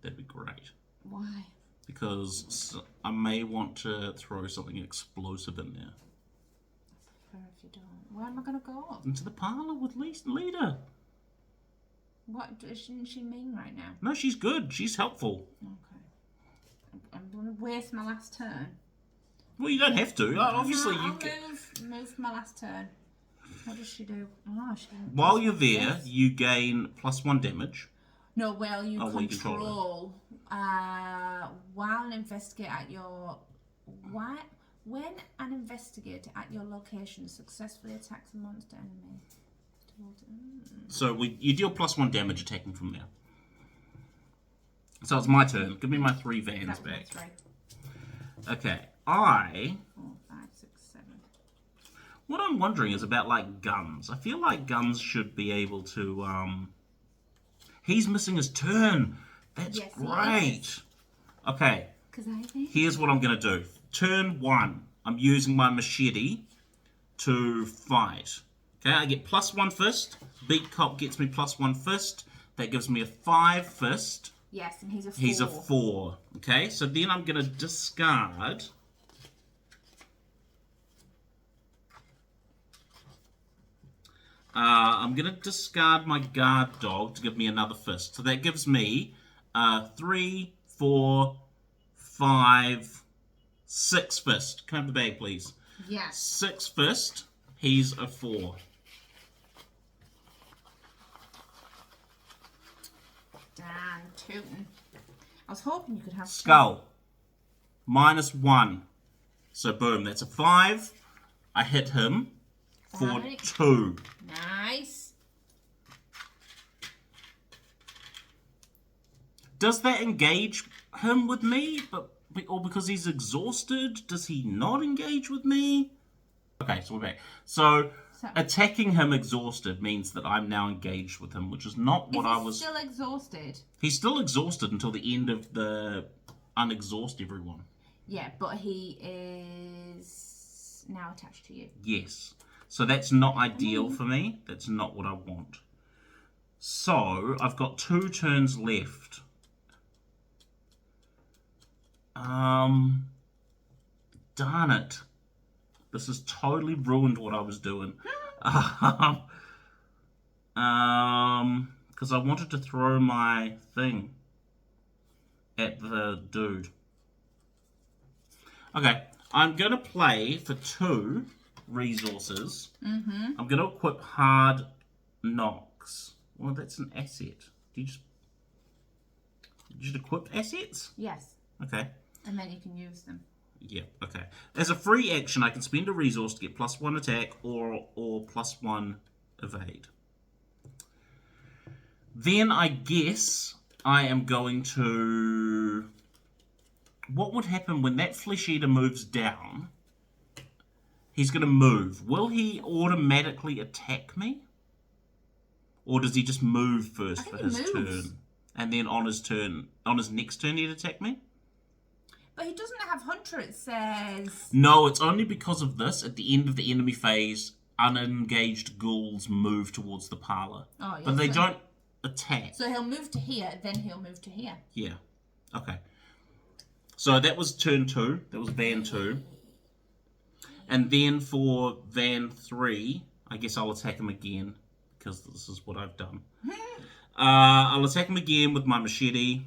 that'd be great. Why? Because I may want to throw something explosive in there. I prefer if you don't. Where am I going to go? Into the parlour with Lita. What isn't she mean right now? No, she's good. She's helpful. Okay. I'm going to waste my last turn. Well, you don't have to. Obviously, I'll you can. move my last turn. What does she do? Oh, she. While you're there, you gain +1 damage. No, well, you well, you control. While an investigator at your when an investigator at your location successfully attacks a monster enemy. So you deal +1 damage attacking from there. So it's my turn. Give me my 3 vans back. That's right. Okay, 4, 5, 6, 7. What I'm wondering is about like guns. I feel like guns should be able to. He's missing his turn. That's Yes, he great. is. Okay, Because I think. here's what I'm gonna do. Turn 1. I'm using my machete to fight. Okay, I get +1 fist. Beat cop gets me +1 fist. That gives me a 5 fist. Yes, and he's a 4. He's a 4. Okay, so then I'm going to discard. I'm going to discard my guard dog to give me another fist. So that gives me 3, 4, 5, 6 fist. Can I have the bag, please? Yes. 6 fist. He's a 4. Damn, tootin'. I was hoping you could have Skull. -1. So boom, that's a 5. I hit him for Right. 2. Nice. Does that engage him with me? Or because he's exhausted? Does he not engage with me? Okay, so we're back. So attacking him exhausted means that I'm now engaged with him, which is not what I was. Still exhausted. He's still exhausted until the end of the unexhaust everyone. Yeah, but he is now attached to you. Yes. So that's not ideal for me. That's not what I want. So I've got 2 turns left. Darn it. This has totally ruined what I was doing. Because I wanted to throw my thing at the dude. Okay, I'm going to play for 2 resources. I'm going to equip hard knocks. Well, that's an asset. Do you just equip assets? Yes. Okay. And then you can use them. Yeah, okay. As a free action, I can spend a resource to get +1 attack or +1 evade. Then I guess I am going to... What would happen when that flesh eater moves down? He's going to move. Will he automatically attack me? Or does he just move first for his turn? And then on his next turn, he'd attack me? But he doesn't have Hunter, it says. No, it's only because of this. At the end of the enemy phase, unengaged ghouls move towards the parlour. Oh, yes. But they don't attack. So he'll move to here, then he'll move to here. Yeah. Okay. So that was turn 2. That was van 2. And then for van 3, I guess I'll attack him again, because this is what I've done. I'll attack him again with my machete,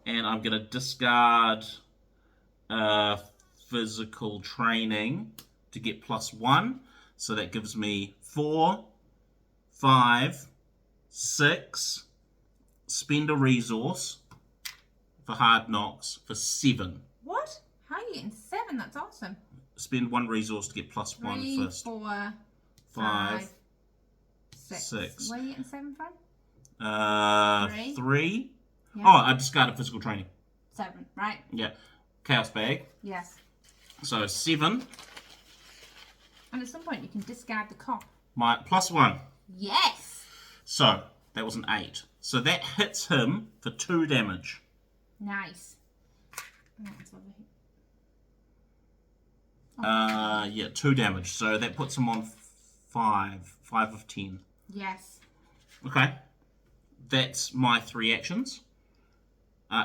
and I'm going to discard physical training to get +1. So that gives me 4, 5, 6. Spend a resource for hard knocks for 7. What? How are you getting 7? That's awesome. Spend 1 resource to get +1 3, first. 4, 5, 6. Where are you getting 7 from? 3. Yeah. Oh, I discarded physical training. 7, right? Yeah. Chaos bag. Yes. So 7. And at some point you can discard the cop. My +1. Yes! So that was an 8. So that hits him for 2 damage. Nice. That's over here. Yeah, 2 damage. So that puts him on 5. 5 of 10. Yes. Okay. That's my 3 actions.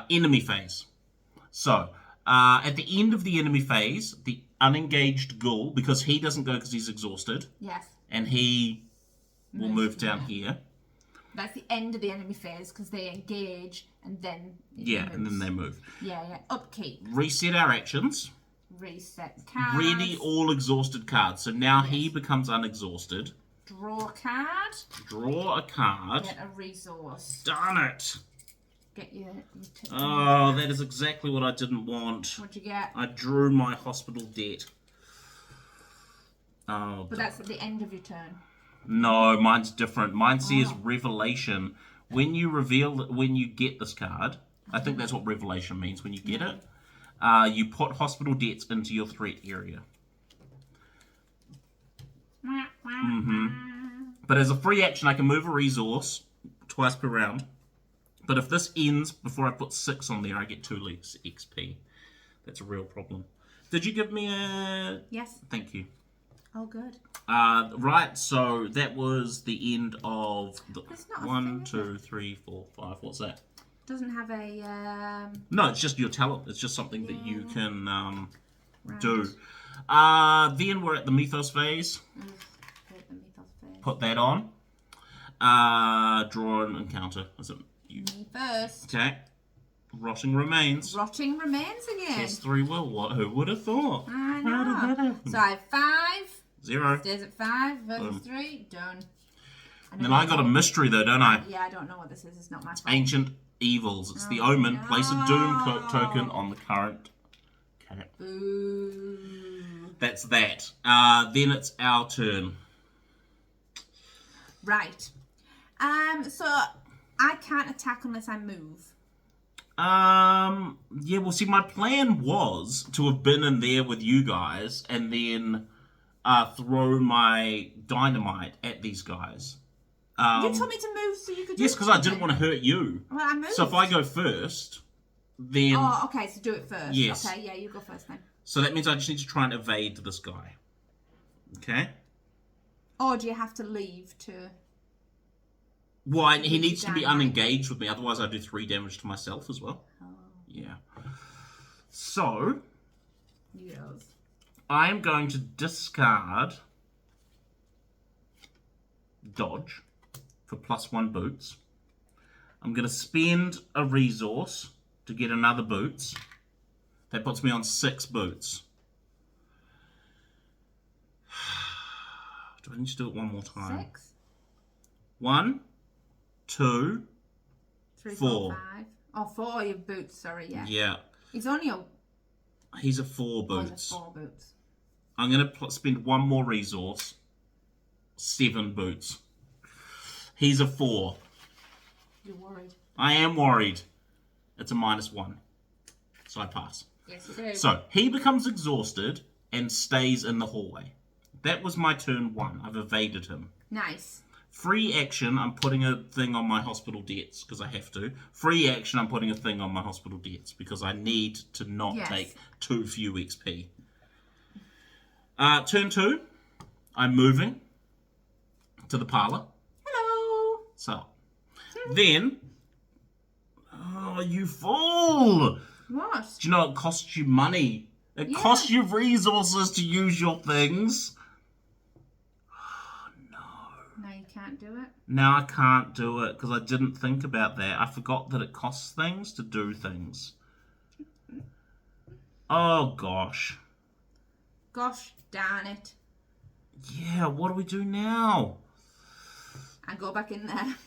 Enemy phase. So, at the end of the enemy phase, the unengaged ghoul, because he doesn't go because he's exhausted. Yes. And he will move down here. That's the end of the enemy phase because they engage and then and then they move. Yeah. Upkeep. Reset our actions. Reset cards. Ready all exhausted cards. So now he becomes unexhausted. Draw a card. Draw a card. Get a resource. Darn it. Get your Oh, that is exactly what I didn't want. What'd you get? I drew my hospital debt. Oh, but that's at the end of your turn. No, mine's different. Mine says Revelation. When you when you get this card, I think that's what Revelation means. When you get it, you put hospital debts into your threat area. But as a free action, I can move a resource twice per round. But if this ends before I put 6 on there, I get 2 less XP. That's a real problem. Did you give me a... Yes. Thank you. Oh, good. Right, so that was the end of the... That's not 1, 2, 3, 4, 5. What's that? Doesn't have a... No, it's just your talent. It's just something that you can right. do. Then we're at the mythos phase. Put that on. Draw an encounter. Is it you? Me first. Okay. Rotting remains. Rotting remains again. Test 3 will. What? Who would have thought? I know. So I have 5. 0. Stays at 5 versus 3. Done. And then I got a mystery though, don't I? Yeah, I don't know what this is. It's not my fault. Ancient Evils. It's the Omen. No. Place a Doom token on the current cap. Ooh. That's that. Then it's our turn. Right. So I can't attack unless I move. Yeah, well, see, my plan was to have been in there with you guys and then throw my dynamite at these guys. You told me to move so you could do Yes, because I didn't want to hurt you. Well, I moved. So if I go first, then... Oh, okay, so do it first. Yes. Okay, yeah, you go first then. So that means I just need to try and evade this guy. Okay? Or do you have to leave to... Well, he needs to be unengaged with me, otherwise I do 3 damage to myself as well. Oh. Yeah. So... Yes. I am going to discard... Dodge for +1 boots. I'm going to spend a resource to get another boots. That puts me on 6 boots. Do I need to do it one more time? 6? 1, 2, 3, 4. 4, 5. Oh, 4 your boots, sorry, yeah. Yeah. He's only a... He's a 4 boots. Oh, 4 boots. I'm going to spend one more resource. 7 boots. He's a 4. You're worried. I am worried. It's a -1. So I pass. Yes, you do. So, he becomes exhausted and stays in the hallway. That was my turn 1. I've evaded him. Nice. Free action, I'm putting a thing on my hospital debts, because I have to. Free action, I'm putting a thing on my hospital debts, because I need to not take too few XP. Turn 2, I'm moving to the parlour. Hello. So, then... Oh, you fool! What? Do you know it costs you money? It costs you resources to use your things. Oh, no. No, you can't do it? Now I can't do it because I didn't think about that. I forgot that it costs things to do things. Oh, gosh. Gosh darn it. Yeah, what do we do now? I go back in there.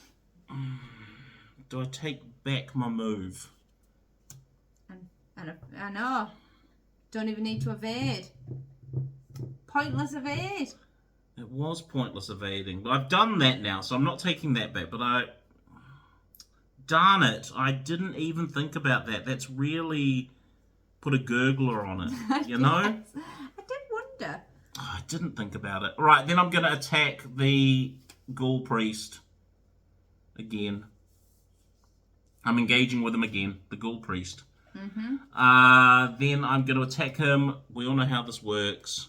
Do I take back my move? And I know. Don't even need to evade. Pointless evade. It was pointless evading. But I've done that now, so I'm not taking that back. But darn it, I didn't even think about that. That's really put a gurgler on it, you know? Yes. I did wonder. Oh, I didn't think about it. Right, then I'm going to attack the Ghoul Priest again. I'm engaging with him again, the Ghoul Priest. Then I'm going to attack him. We all know how this works.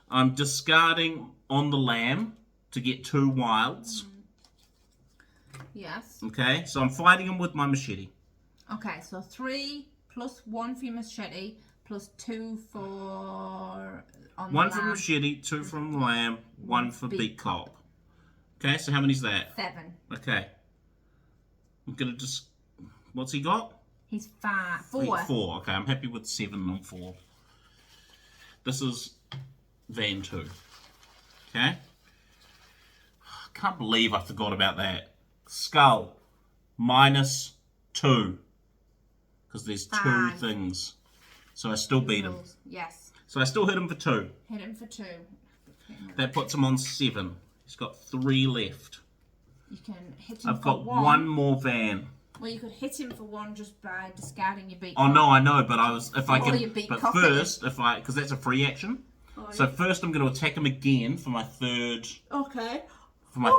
I'm discarding on the lamb to get 2 wilds. Yes. Okay, so I'm fighting him with my machete. Okay, so 3 plus 1 for your machete, plus 2 for... on 1 the from lamb. machete, 2 from the lamb, 1 for beak cop. Okay, so how many's that? 7. Okay. I'm going to just... What's he got? He's 5. 4. 4. Okay, I'm happy with 7 and 4. This is Van 2. Okay. Can't believe I forgot about that. Skull. -2. Because there's 2 5. things. So I still beat him. Yes. So I still hit him for 2. Hit him for 2. That puts him on 7. He's got 3 left. You can hit him I've for got 1. 1 more Van. Well, you could hit him for 1 just by discarding your beak. Oh no, I know, but I was if I Or your can. beak But cop first, if I because that's a free action. Oh, So yeah. first, I'm going to attack him again for my third Okay.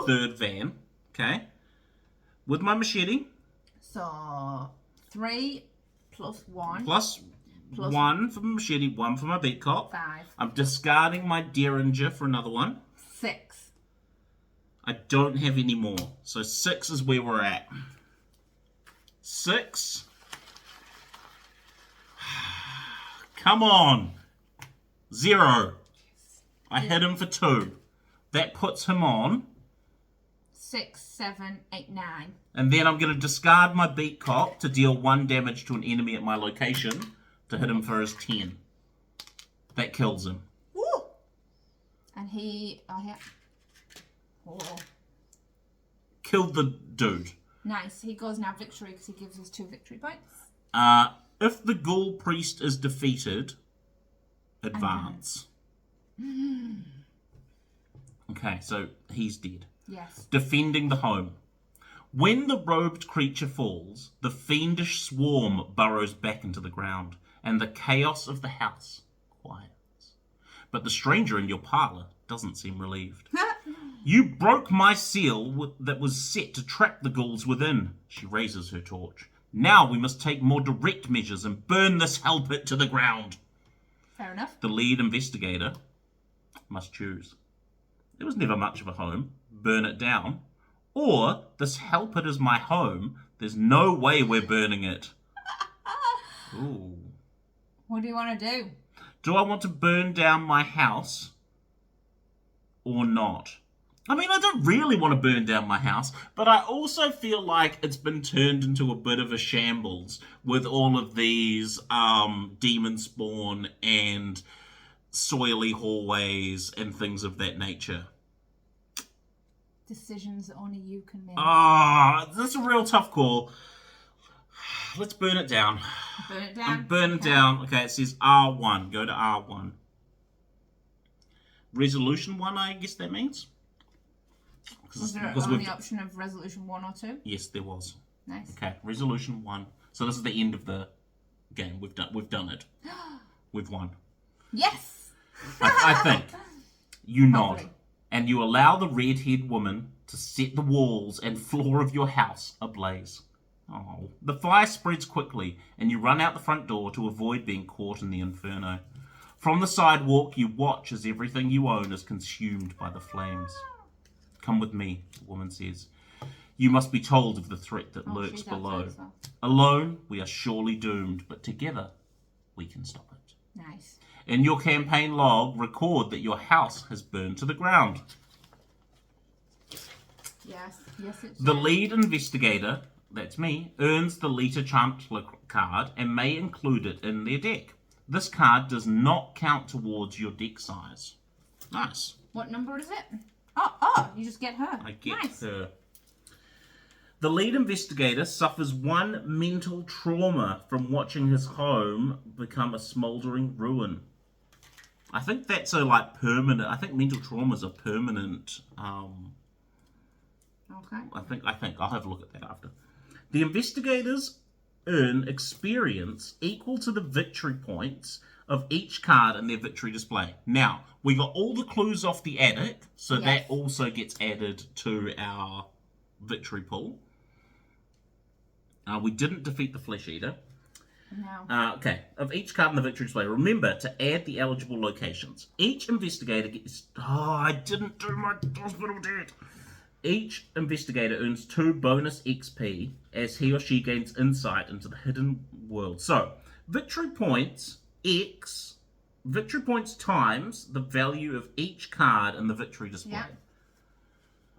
third Van. Okay, with my machete So 3 plus 1. plus 1 for my machete, 1 for my beak cop. 5. I'm discarding my Derringer for another one. 6. I don't have any more, so 6 is where we're at. 6. Come on. 0. I hit him for 2. That puts him on. 6, 7, 8, 9. And then I'm going to discard my beak cop to deal 1 damage to an enemy at my location to hit him for his 10. That kills him. Woo! And he... Oh, yeah. Oh. Killed the dude. Nice. He goes now victory because he gives us 2 victory points. If the ghoul priest is defeated, advance. Okay, so he's dead. Yes. Defending the home. When the robed creature falls, the fiendish swarm burrows back into the ground, and the chaos of the house quiets. But the stranger in your parlour doesn't seem relieved. You broke my seal that was set to trap the ghouls within. She raises her torch. Now we must take more direct measures and burn this hell pit to the ground. Fair enough. The lead investigator must choose. There was never much of a home. Burn it down. Or, this hell pit is my home. There's no way we're burning it. Ooh. What do you want to do? Do I want to burn down my house or not? I mean, I don't really want to burn down my house, but I also feel like it's been turned into a bit of a shambles with all of these demon spawn and soily hallways and things of that nature. Decisions that only you can make. That's a real tough call. Let's burn it down. Burn it down. Burn it down. Okay, it says R1. Go to R1. Resolution 1, I guess that means. Was there only option of resolution 1 or 2? Yes, there was. Nice. Okay, resolution 1. So this is the end of the game. We've done it. We've won. Yes! I think. You nod. Hopefully. And you allow the red-haired woman to set the walls and floor of your house ablaze. Oh. The fire spreads quickly, and you run out the front door to avoid being caught in the inferno. From the sidewalk, you watch as everything you own is consumed by the flames. Come with me, the woman says. You must be told of the threat that lurks below. Alone, we are surely doomed, but together, we can stop it. Nice. In your campaign log, record that your house has burned to the ground. Yes. Yes, it's The lead investigator, that's me, earns the Lita Chancellor card and may include it in their deck. This card does not count towards your deck size. Nice. What number is it? Oh, you just get her. I get nice. her. The lead investigator suffers 1 mental trauma from watching his home become a smouldering ruin. I think that's a permanent. I think mental traumas are permanent. Okay. I think I'll have a look at that after. The investigators earn experience equal to the victory points of each card in their victory display. Now, we got all the clues off the attic, so Yes. that also gets added to our victory pool. We didn't defeat the Flesh Eater. No. Okay, of each card in the victory display, remember to add the eligible locations. Each investigator gets... Oh, I didn't do my hospital debt. Each investigator earns 2 bonus XP as he or she gains insight into the hidden world. So, victory points X, victory points times the value of each card in the victory display. Yeah.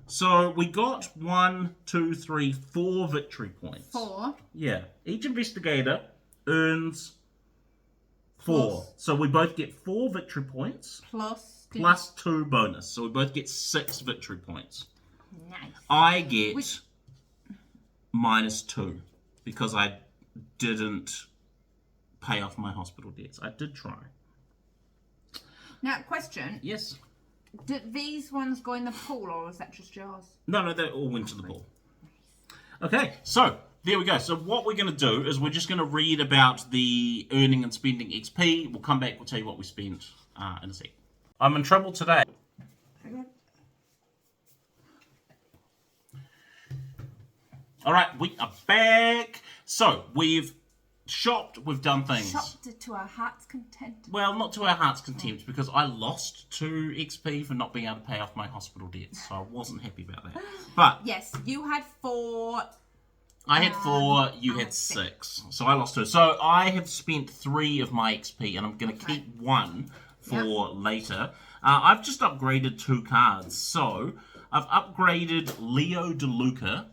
So, we got 1, 2, 3, 4 victory points. 4. Yeah. Each investigator earns 4. So we both get 4 victory points. Plus 2 bonus. So we both get 6 victory points. Nice. I get -2 because I didn't pay off my hospital debts. I did try. Now, question. Yes. Did these ones go in the pool, or was that just yours? No, they all went to the pool. Okay, so there we go. So what we're going to do is we're just going to read about the earning and spending XP. We'll come back, we'll tell you what we spent in a sec. I'm in trouble today. Okay. All right, we are back. So we've shopped, we've done things. Shopped it to our heart's content. Well, not to our heart's content, because I lost 2 XP for not being able to pay off my hospital debts, so I wasn't happy about that. But yes, you had 4. I had 4, you had 6. So I lost 2. So I have spent 3 of my XP, and I'm going to keep 1 for later. I've just upgraded 2 cards. So I've upgraded Leo DeLuca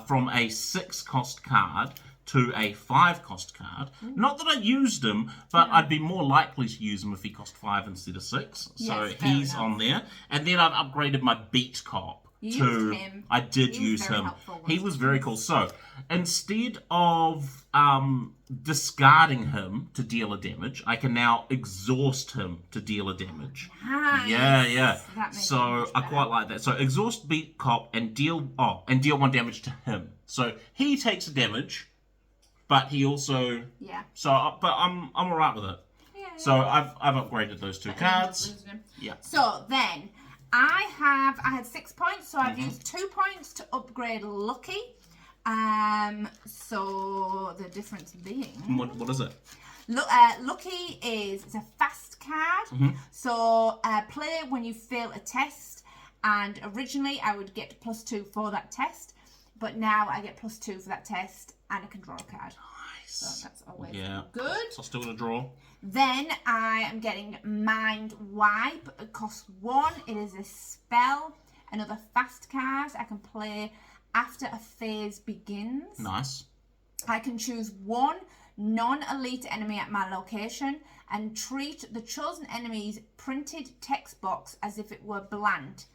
from a 6-cost card to a 5-cost card. Not that I used him, but I'd be more likely to use him if he cost 5 instead of 6. So yes, he's on there. And then I've upgraded my Beat Cop. Used him. I did use him. He was very cool. So instead of discarding him to deal a damage, I can now exhaust him to deal a damage. Nice. Yeah. That makes So I quite like that. So exhaust Beat Cop and deal 1 damage to him. So he takes a damage, but he also but I'm alright with it. Yeah. So I've upgraded those 2 cards. Yeah. So then I had 6 points, so I've used 2 points to upgrade Lucky. So the difference being... What is it? Lucky it's a fast card. So play when you fail a test, and originally I would get +2 for that test, but now I get +2 for that test, and I can draw a card. Nice. So that's always good. So still gonna draw. Then I am getting Mind Wipe. It costs 1. It is a spell. Another fast card I can play after a phase begins. Nice. I can choose 1 non-elite enemy at my location and treat the chosen enemy's printed text box as if it were blank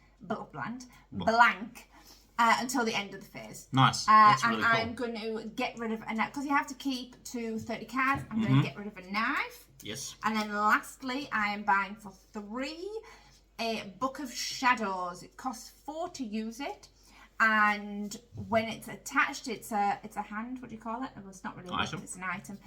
until the end of the phase. Nice. That's and really cool. I'm going to get rid of a knife, because you have to keep to 30 cards. I'm going to get rid of a knife. Yes. And then lastly, I am buying for 3 a Book of Shadows. It costs 4 to use it. And when it's attached, it's a hand. What do you call it? Well, it's not really item. It's an item.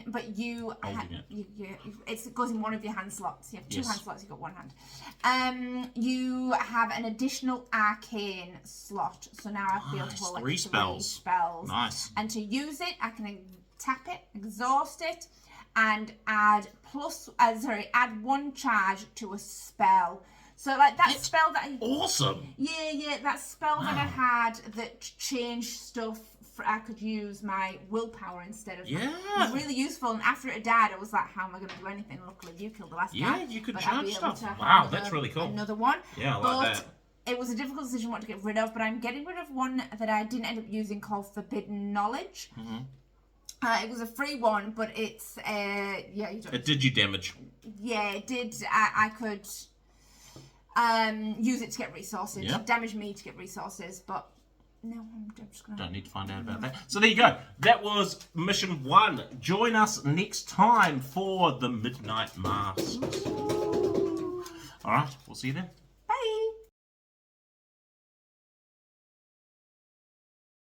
But it goes in one of your hand slots. You have 2 hand slots. You've got 1 hand. You have an additional arcane slot. So now I'll be able to roll 3 spells. Nice. And to use it, I can tap it, exhaust it, and add 1 charge to a spell. So like that spell that awesome. Yeah, that spell that I had that changed stuff. I could use my willpower instead of. Yeah. It was really useful, and after it died, I was like, "How am I going to do anything?" Luckily, you killed the last guy. Yeah, you could charge stuff. Wow, that's really cool. Another one. Yeah, I like that. It was a difficult decision what to get rid of, but I'm getting rid of one that I didn't end up using called Forbidden Knowledge. It was a free one, but it's It did you damage. Yeah, it did. I could use it to get resources. Yeah. Damage me to get resources, but no, I'm just gonna. Don't need to find out about that. So there you go. That was mission 1. Join us next time for the Midnight Masks. All right, we'll see you then.